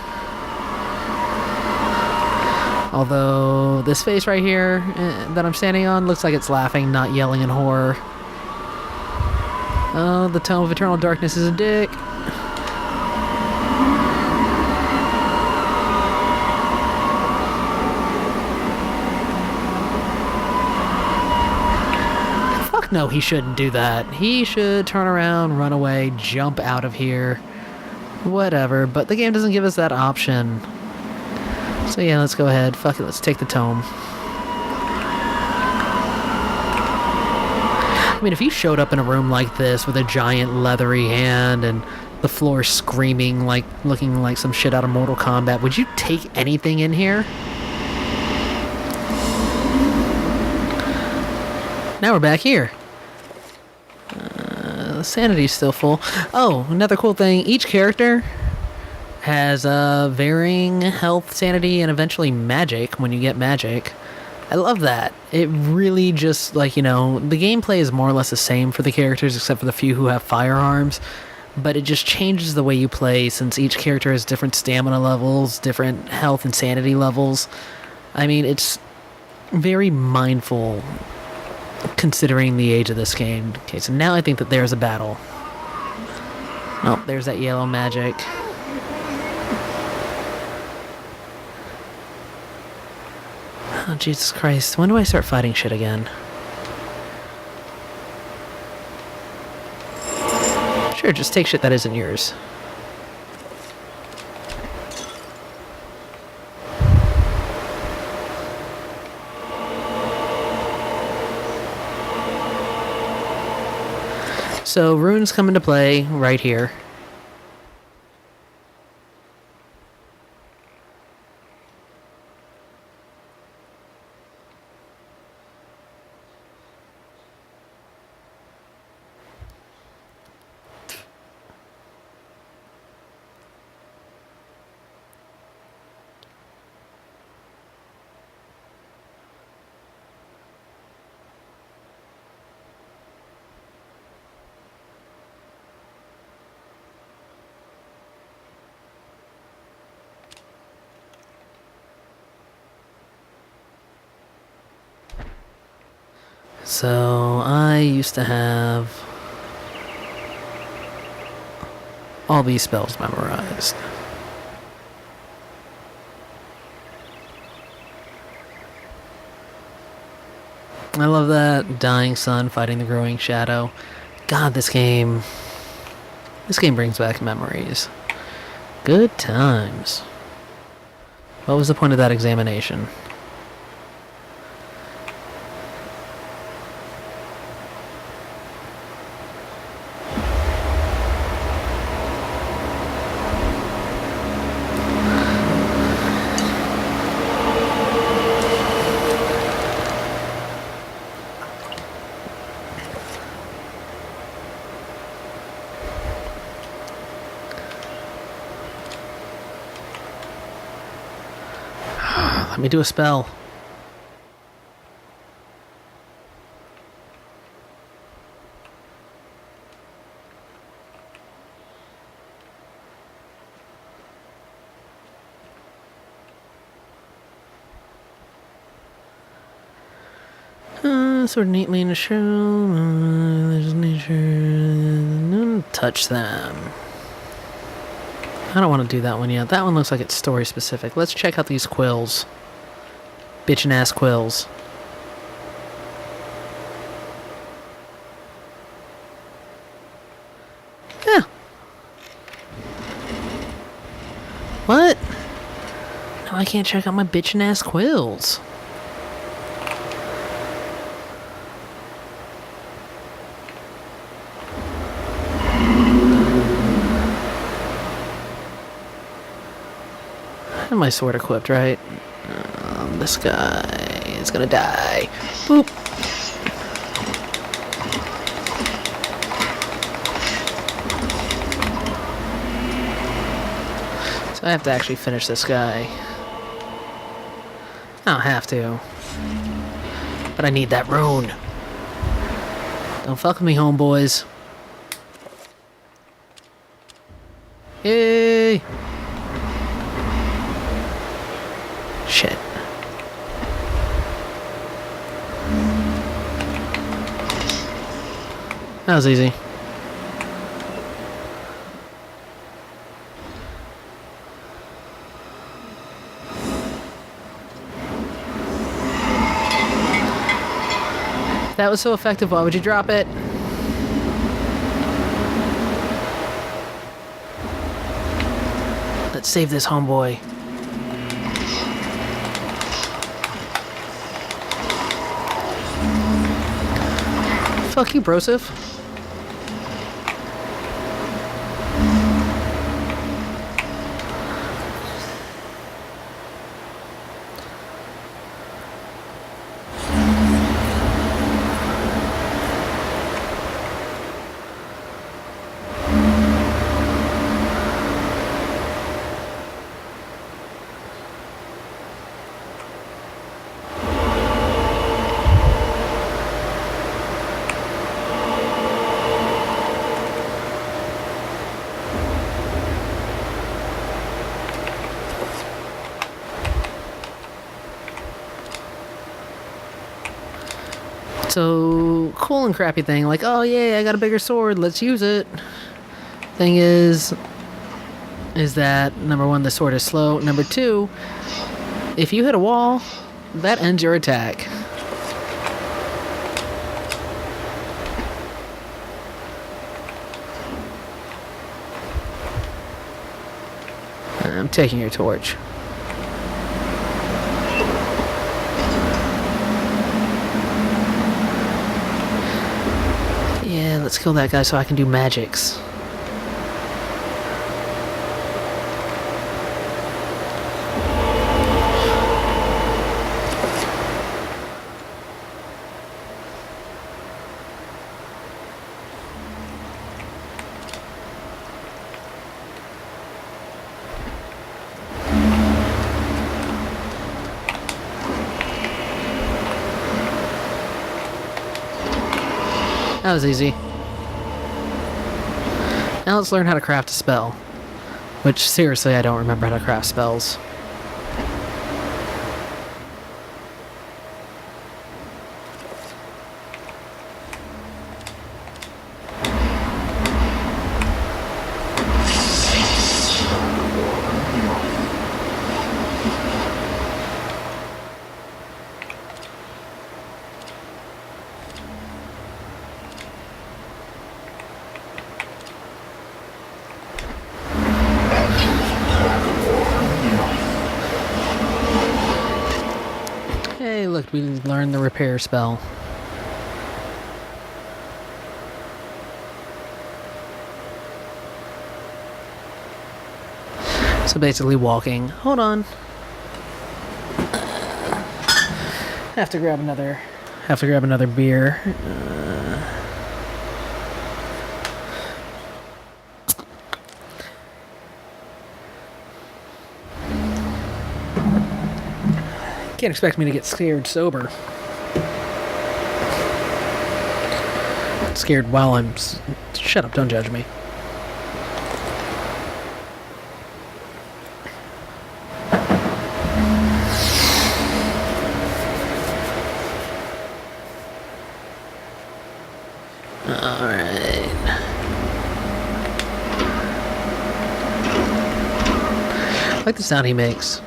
Although, this face right here that I'm standing on looks like it's laughing, not yelling in horror. Oh, the Tome of Eternal Darkness is a dick. Fuck no, he shouldn't do that. He should turn around, run away, jump out of here. Whatever, but the game doesn't give us that option. So yeah, let's go ahead. Fuck it, let's take the tome. I mean, if you showed up in a room like this with a giant leathery hand and the floor screaming like, looking like some shit out of Mortal Kombat, would you take anything in here? Now we're back here. Sanity's still full. Oh, another cool thing. Each character has varying health, sanity, and eventually magic when you get magic. I love that. It really just, like, you know, the gameplay is more or less the same for the characters except for the few who have firearms, but it just changes the way you play since each character has different stamina levels, different health and sanity levels. I mean, it's very mindful considering the age of this game. Okay, so now I think that there's a battle. Oh, there's that yellow magic. Oh, Jesus Christ. When do I start fighting shit again? Sure, just take shit that isn't yours. So, runes come into play right here. So, I used to have all these spells memorized. I love that. Dying sun fighting the growing shadow. God, this game brings back memories. Good times. What was the point of that examination? Let me do a spell. Sort of neatly in the show. There's nature. Touch them. I don't want to do that one yet. That one looks like it's story specific. Let's check out these quills. Bitchin' ass quills. Yeah. What? No, I can't check out my bitchin' ass quills. have my sword equipped, right? This guy is gonna die. Boop. So I have to actually finish this guy. I don't have to. But I need that rune. Don't fuck with me, homeboys. Yay! Shit. That was easy. That was so effective, why would you drop it? Let's save this homeboy. Fuck you, Broseph. So, cool and crappy thing, like, oh yeah, I got a bigger sword, let's use it. Thing is that, number one, the sword is slow. Number two, if you hit a wall, that ends your attack. I'm taking your torch. Yeah, let's kill that guy so I can do magics. That was easy. Now let's learn how to craft a spell. Which, seriously, I don't remember how to craft spells. Hey, look, we learned the repair spell. So basically walking. Hold on. Have to grab another beer. Can't expect me to get scared sober. Scared while I'm... Shut up, don't judge me. Alright. I like the sound he makes.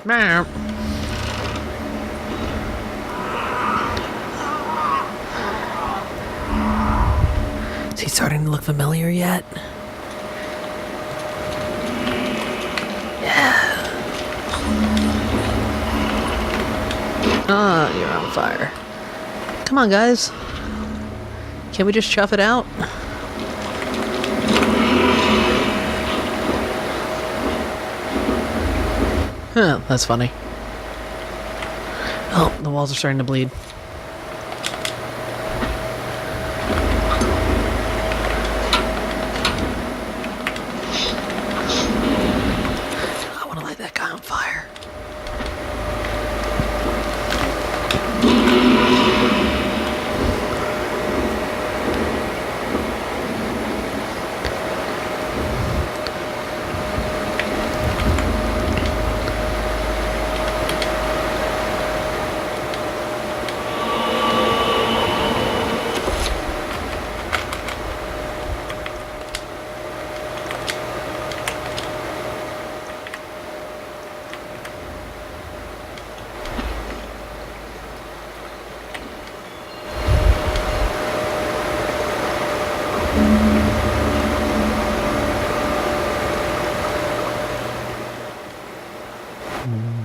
Meow. Is he starting to look familiar yet? Yeah. Ah, you're on fire. Come on, guys. Can't we just chuff it out? That's funny. Oh, the walls are starting to bleed. I want to light that guy on fire.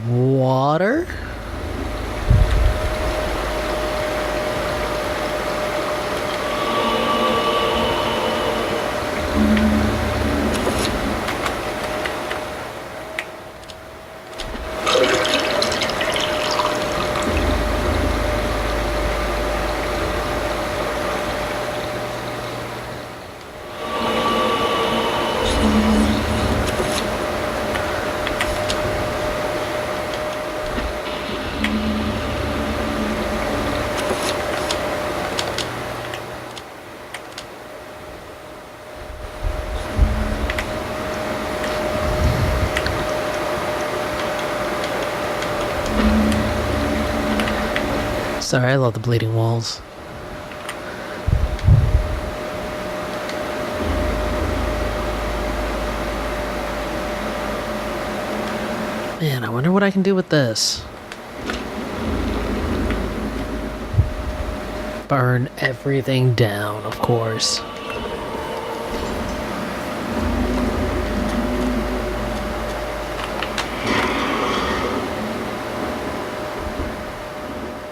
Water? Sorry, I love the bleeding walls. Man, I wonder what I can do with this. Burn everything down, of course.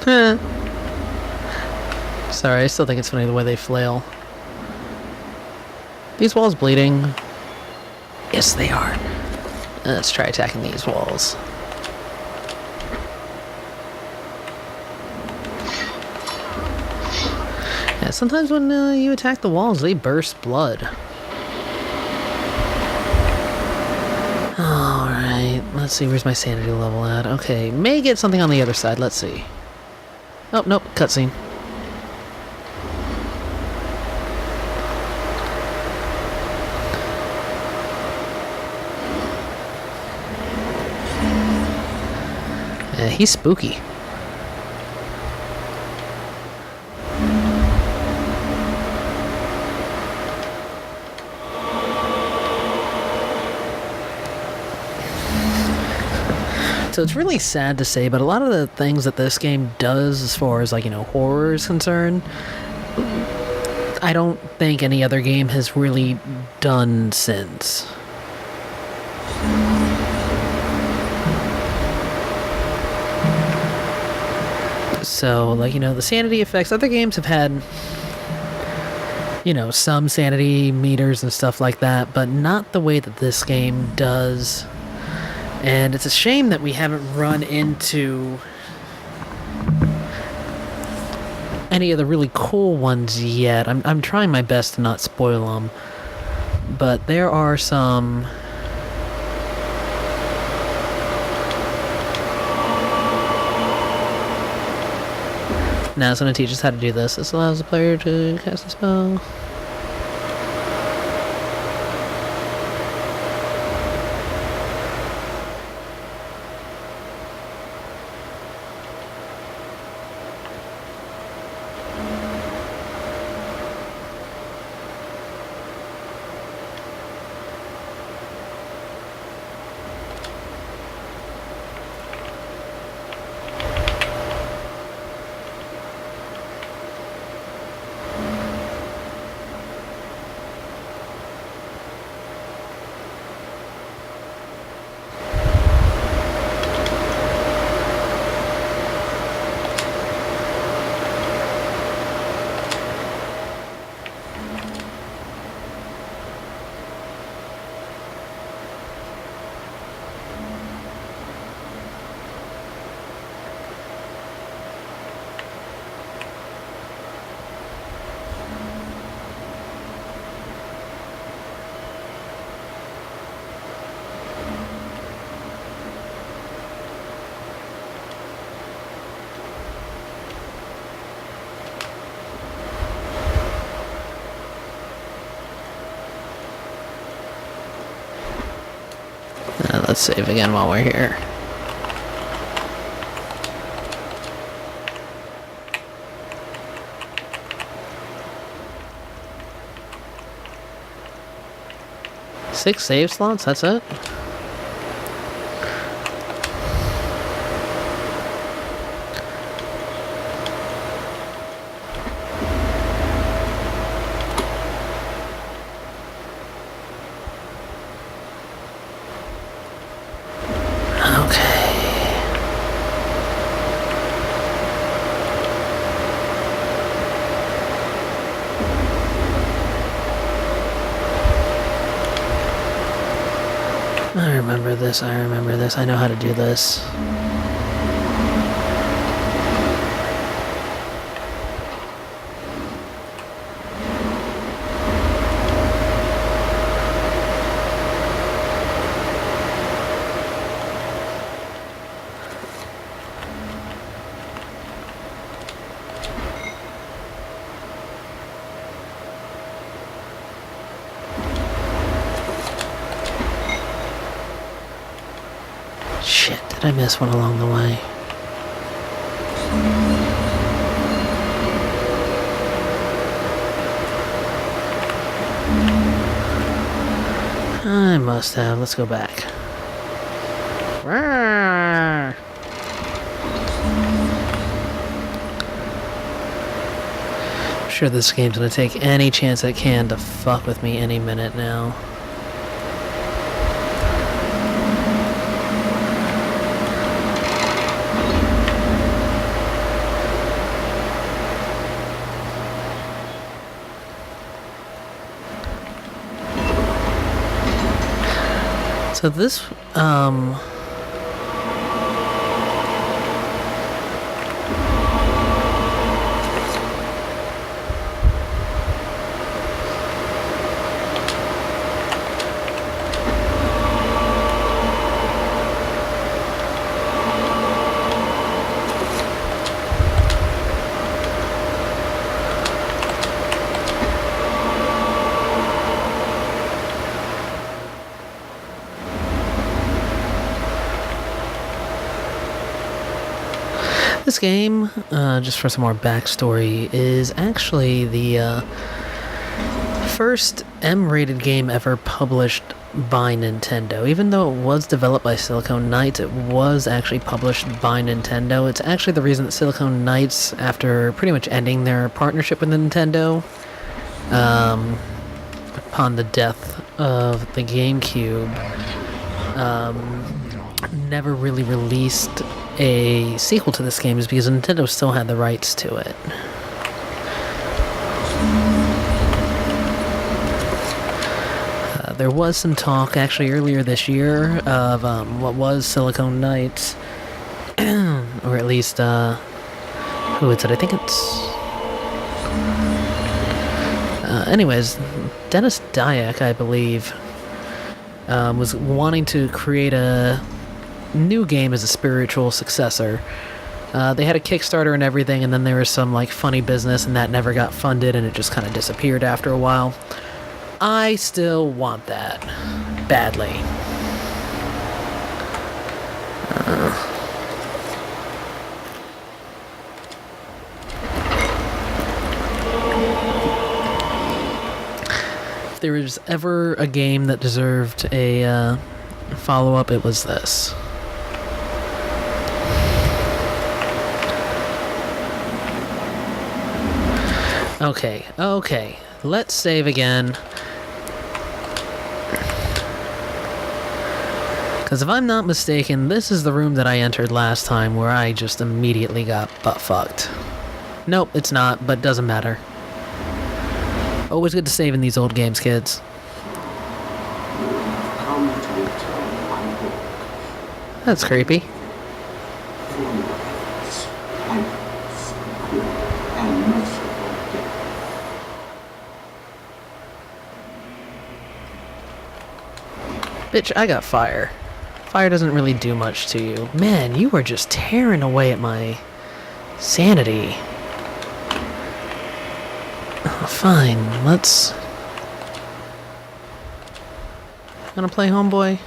Huh. Sorry, I still think it's funny the way they flail. These walls bleeding? Yes, they are. Let's try attacking these walls. Yeah, sometimes when you attack the walls, they burst blood. Alright, let's see, where's my sanity level at? Okay, may get something on the other side, let's see. Oh, nope, cutscene. Yeah, he's spooky. So it's really sad to say, but a lot of the things that this game does as far as, like, you know, horror is concerned, I don't think any other game has really done since. So, like, you know, the sanity effects, other games have had, you know, some sanity meters and stuff like that, but not the way that this game does. And it's a shame that we haven't run into any of the really cool ones yet. I'm trying my best to not spoil them, but there are some. Now it's going to teach us how to do this. This allows the player to cast a spell. Let's save again while we're here. Six save slots, that's it? I remember this, I know how to do this. Shit, did I miss one along the way? I must have. Let's go back. Rawr. I'm sure this game's gonna take any chance it can to fuck with me any minute now. So this, this game, just for some more backstory, is actually the first M-rated game ever published by Nintendo. Even though it was developed by Silicon Knights, it was actually published by Nintendo. It's actually the reason that Silicon Knights, after pretty much ending their partnership with Nintendo, upon the death of the GameCube, never really released a sequel to this game, is because Nintendo still had the rights to it. There was some talk actually earlier this year of what was Silicon Knights, or at least who is it? I think it's anyways, Dennis Dyack, I believe, was wanting to create a new game as a spiritual successor. They had a Kickstarter and everything, and then there was some like funny business, and that never got funded, and it just kind of disappeared after a while. I still want that badly. If there was ever a game that deserved a follow-up, it was this. Okay, let's save again. Because if I'm not mistaken, this is the room that I entered last time where I just immediately got butt-fucked. Nope, it's not, but doesn't matter. Always good to save in these old games, kids. That's creepy. Bitch, I got fire. Fire doesn't really do much to you. Man, you are just tearing away at my sanity. Oh, fine, let's... Wanna play, homeboy?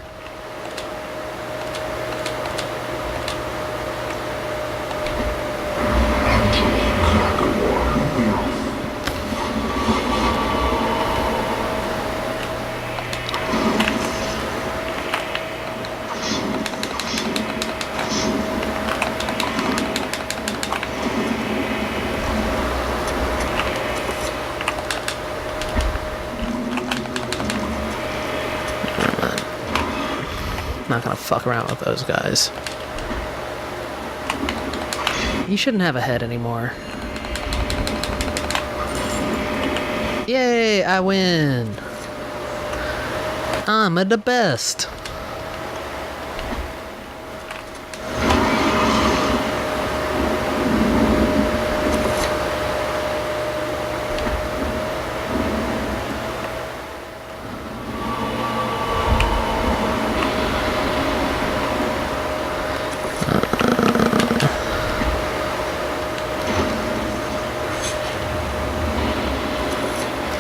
not gonna fuck around with those guys. You shouldn't have a head anymore. Yay, I win. I'm the best.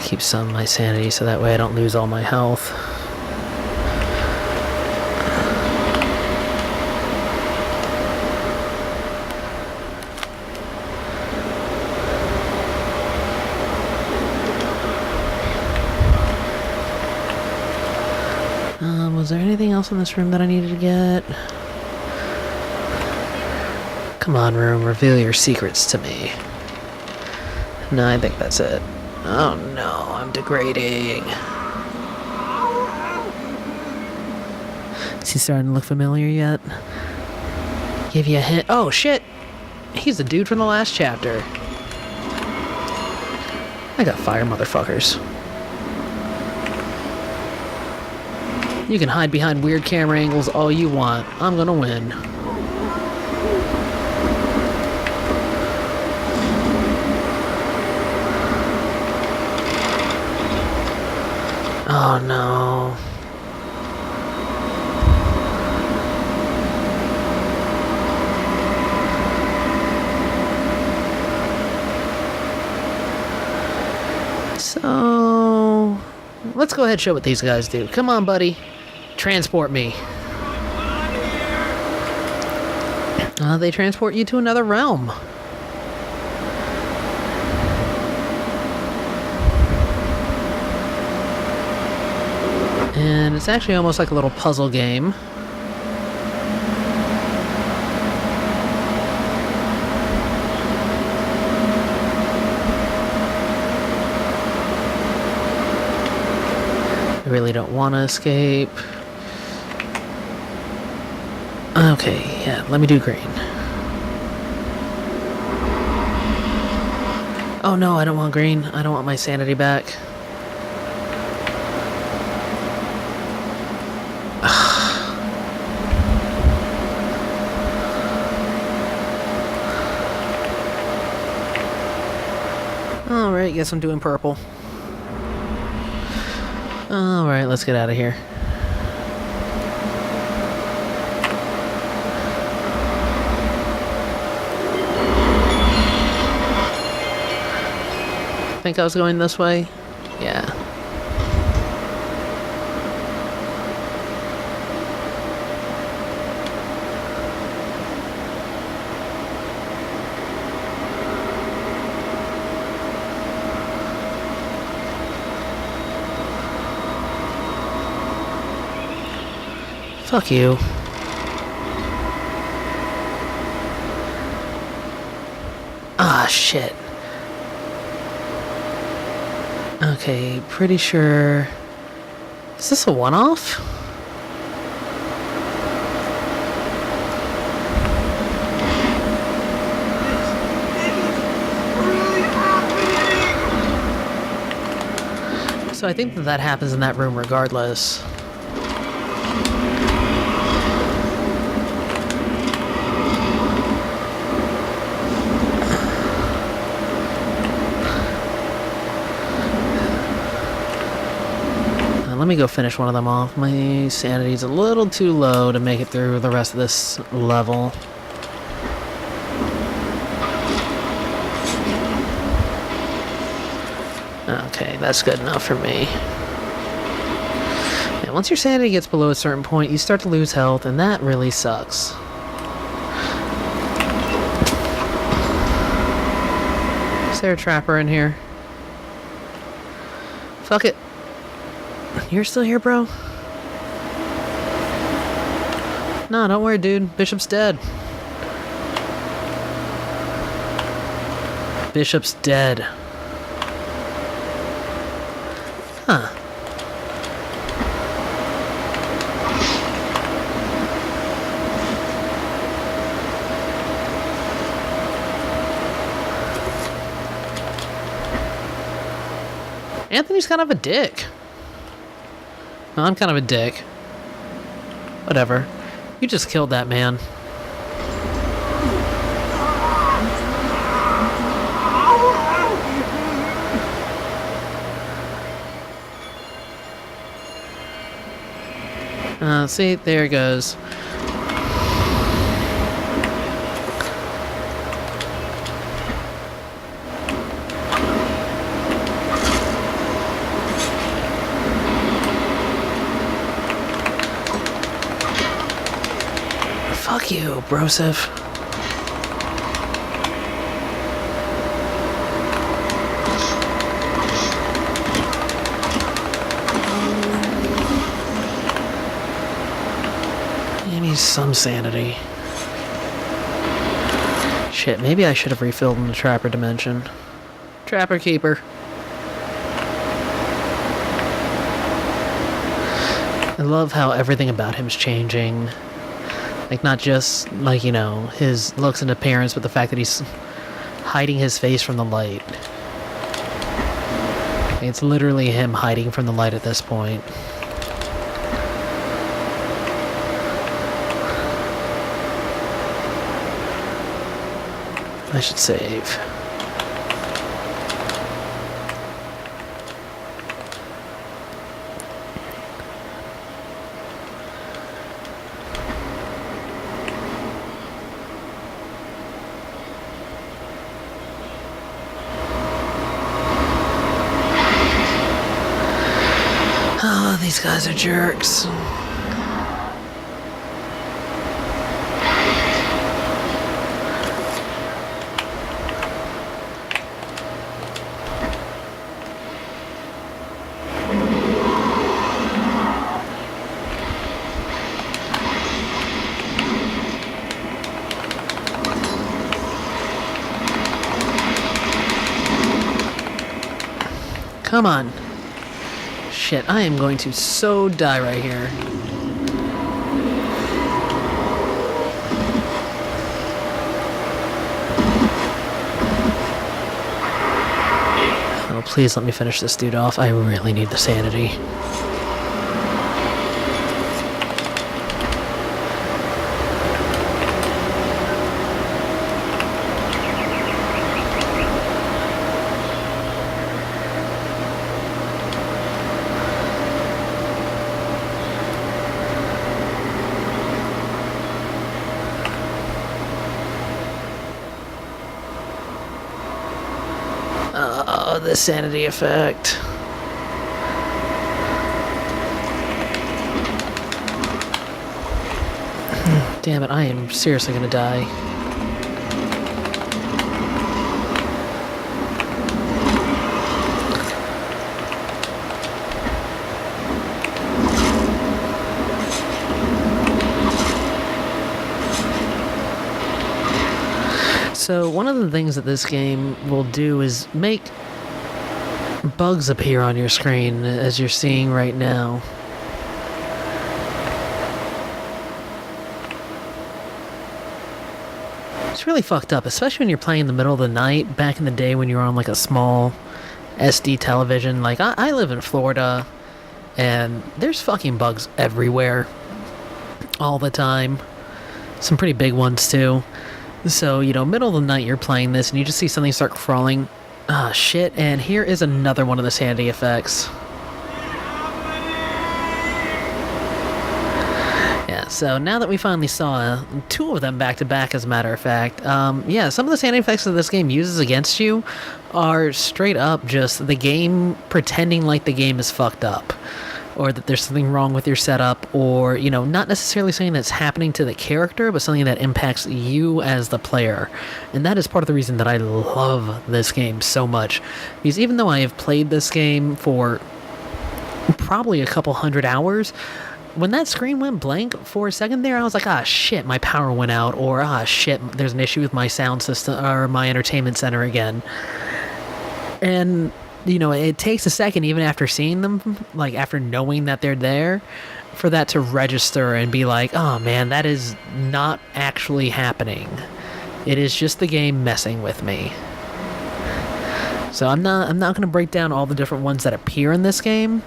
Keep some of my sanity so that way I don't lose all my health. Was there anything else in this room that I needed to get? Come on, room, reveal your secrets to me. No, I think that's it. Oh no, I'm degrading. Is he starting to look familiar yet? Give you a hint. Oh shit! He's the dude from the last chapter. I got fire, motherfuckers. You can hide behind weird camera angles all you want. I'm gonna win. Oh no. So, let's go ahead and show what these guys do. Come on, buddy. Transport me. They transport you to another realm. And it's actually almost like a little puzzle game. I really don't want to escape. Okay, yeah, let me do green. Oh no, I don't want green. I don't want my sanity back. Alright, guess I'm doing purple. Alright, let's get out of here. Think I was going this way? Yeah. Fuck you. Ah, shit. Okay, pretty sure... Is this a one-off? So I think that happens in that room regardless. Let me go finish one of them off. My sanity's a little too low to make it through the rest of this level. Okay, that's good enough for me. And once your sanity gets below a certain point, you start to lose health, and that really sucks. Is there a trapper in here? Fuck it. You're still here, bro? No, don't worry, dude. Bishop's dead. Bishop's dead. Huh. Anthony's kind of a dick. I'm kind of a dick. Whatever. You just killed that man. See, there it goes. Fuck you, Broseph. Give me some sanity. Shit, maybe I should have refilled in the Trapper dimension. Trapper Keeper. I love how everything about him's changing. Like, not just, like, you know, his looks and appearance, but the fact that he's hiding his face from the light. It's literally him hiding from the light at this point. I should save. Oh, these guys are jerks. Come on. Shit, I am going to so die right here. Oh, please let me finish this dude off. I really need the sanity. Oh, the sanity effect. Damn it, I am seriously gonna die. So one of the things that this game will do is make bugs appear on your screen, as you're seeing right now. It's really fucked up, especially when you're playing in the middle of the night, back in the day when you were on like a small SD television. Like, I live in Florida, and there's fucking bugs everywhere, all the time. Some pretty big ones too. So, you know, middle of the night you're playing this and you just see something start crawling. Ah, shit, and here is another one of the sanity effects. Yeah, so now that we finally saw two of them back to back, as a matter of fact, yeah, some of the sanity effects that this game uses against you are straight up just the game pretending like the game is fucked up, or that there's something wrong with your setup, or, you know, not necessarily something that's happening to the character, but something that impacts you as the player. And that is part of the reason that I love this game so much. Because even though I have played this game for probably a couple hundred hours, when that screen went blank for a second there, I was like, ah, shit, my power went out, or ah, shit, there's an issue with my sound system, or my entertainment center again. And you know, it takes a second, even after seeing them, like after knowing that they're there, for that to register and be like, oh man, that is not actually happening. It is just the game messing with me. So I'm not going to break down all the different ones that appear in this game.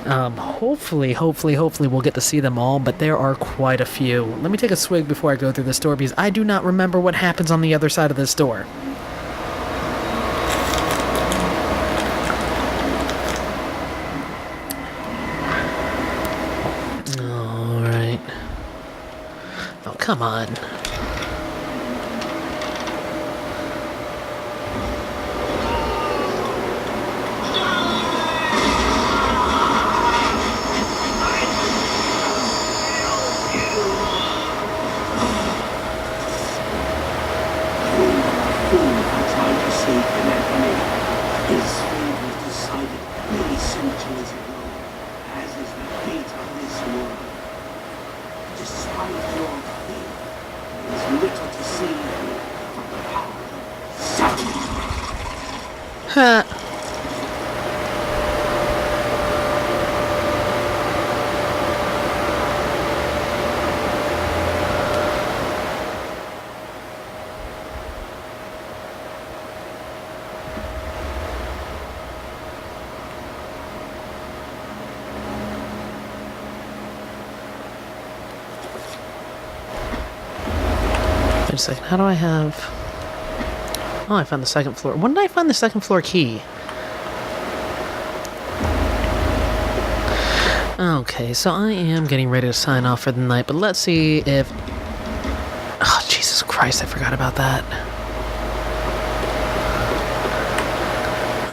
Hopefully we'll get to see them all, but there are quite a few. Let me take a swig before I go through this door, because I do not remember what happens on the other side of this door. Alright. Oh, come on. Ha! Wait a second, how do I have... Oh, I found the second floor. When did I find the second floor key? Okay, so I am getting ready to sign off for the night, but let's see if... Oh, Jesus Christ, I forgot about that.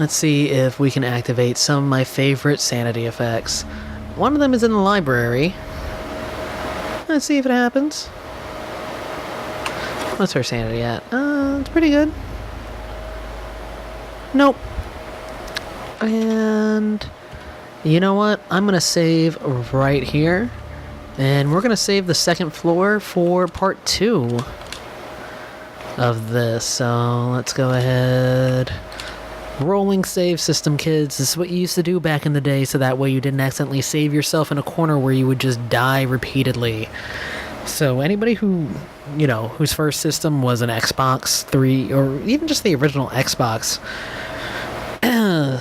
Let's see if we can activate some of my favorite sanity effects. One of them is in the library. Let's see if it happens. What's her sanity at? It's pretty good. Nope. And you know what? I'm going to save right here. And we're going to save the second floor for part 2 of this. So let's go ahead. Rolling save system, kids. This is what you used to do back in the day, so that way you didn't accidentally save yourself in a corner where you would just die repeatedly. So anybody who, you know, whose first system was an Xbox 3, or even just the original Xbox,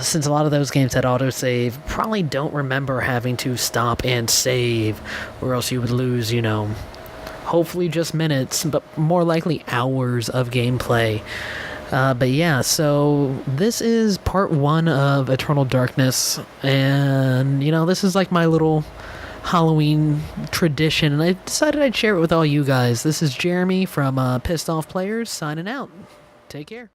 since a lot of those games had autosave, probably don't remember having to stop and save, or else you would lose, you know, hopefully just minutes, but more likely hours of gameplay. But yeah, so this is part 1 of Eternal Darkness, and, you know, this is like my little Halloween tradition, and I decided I'd share it with all you guys. This is Jeremy from Pissed Off Players, signing out. Take care.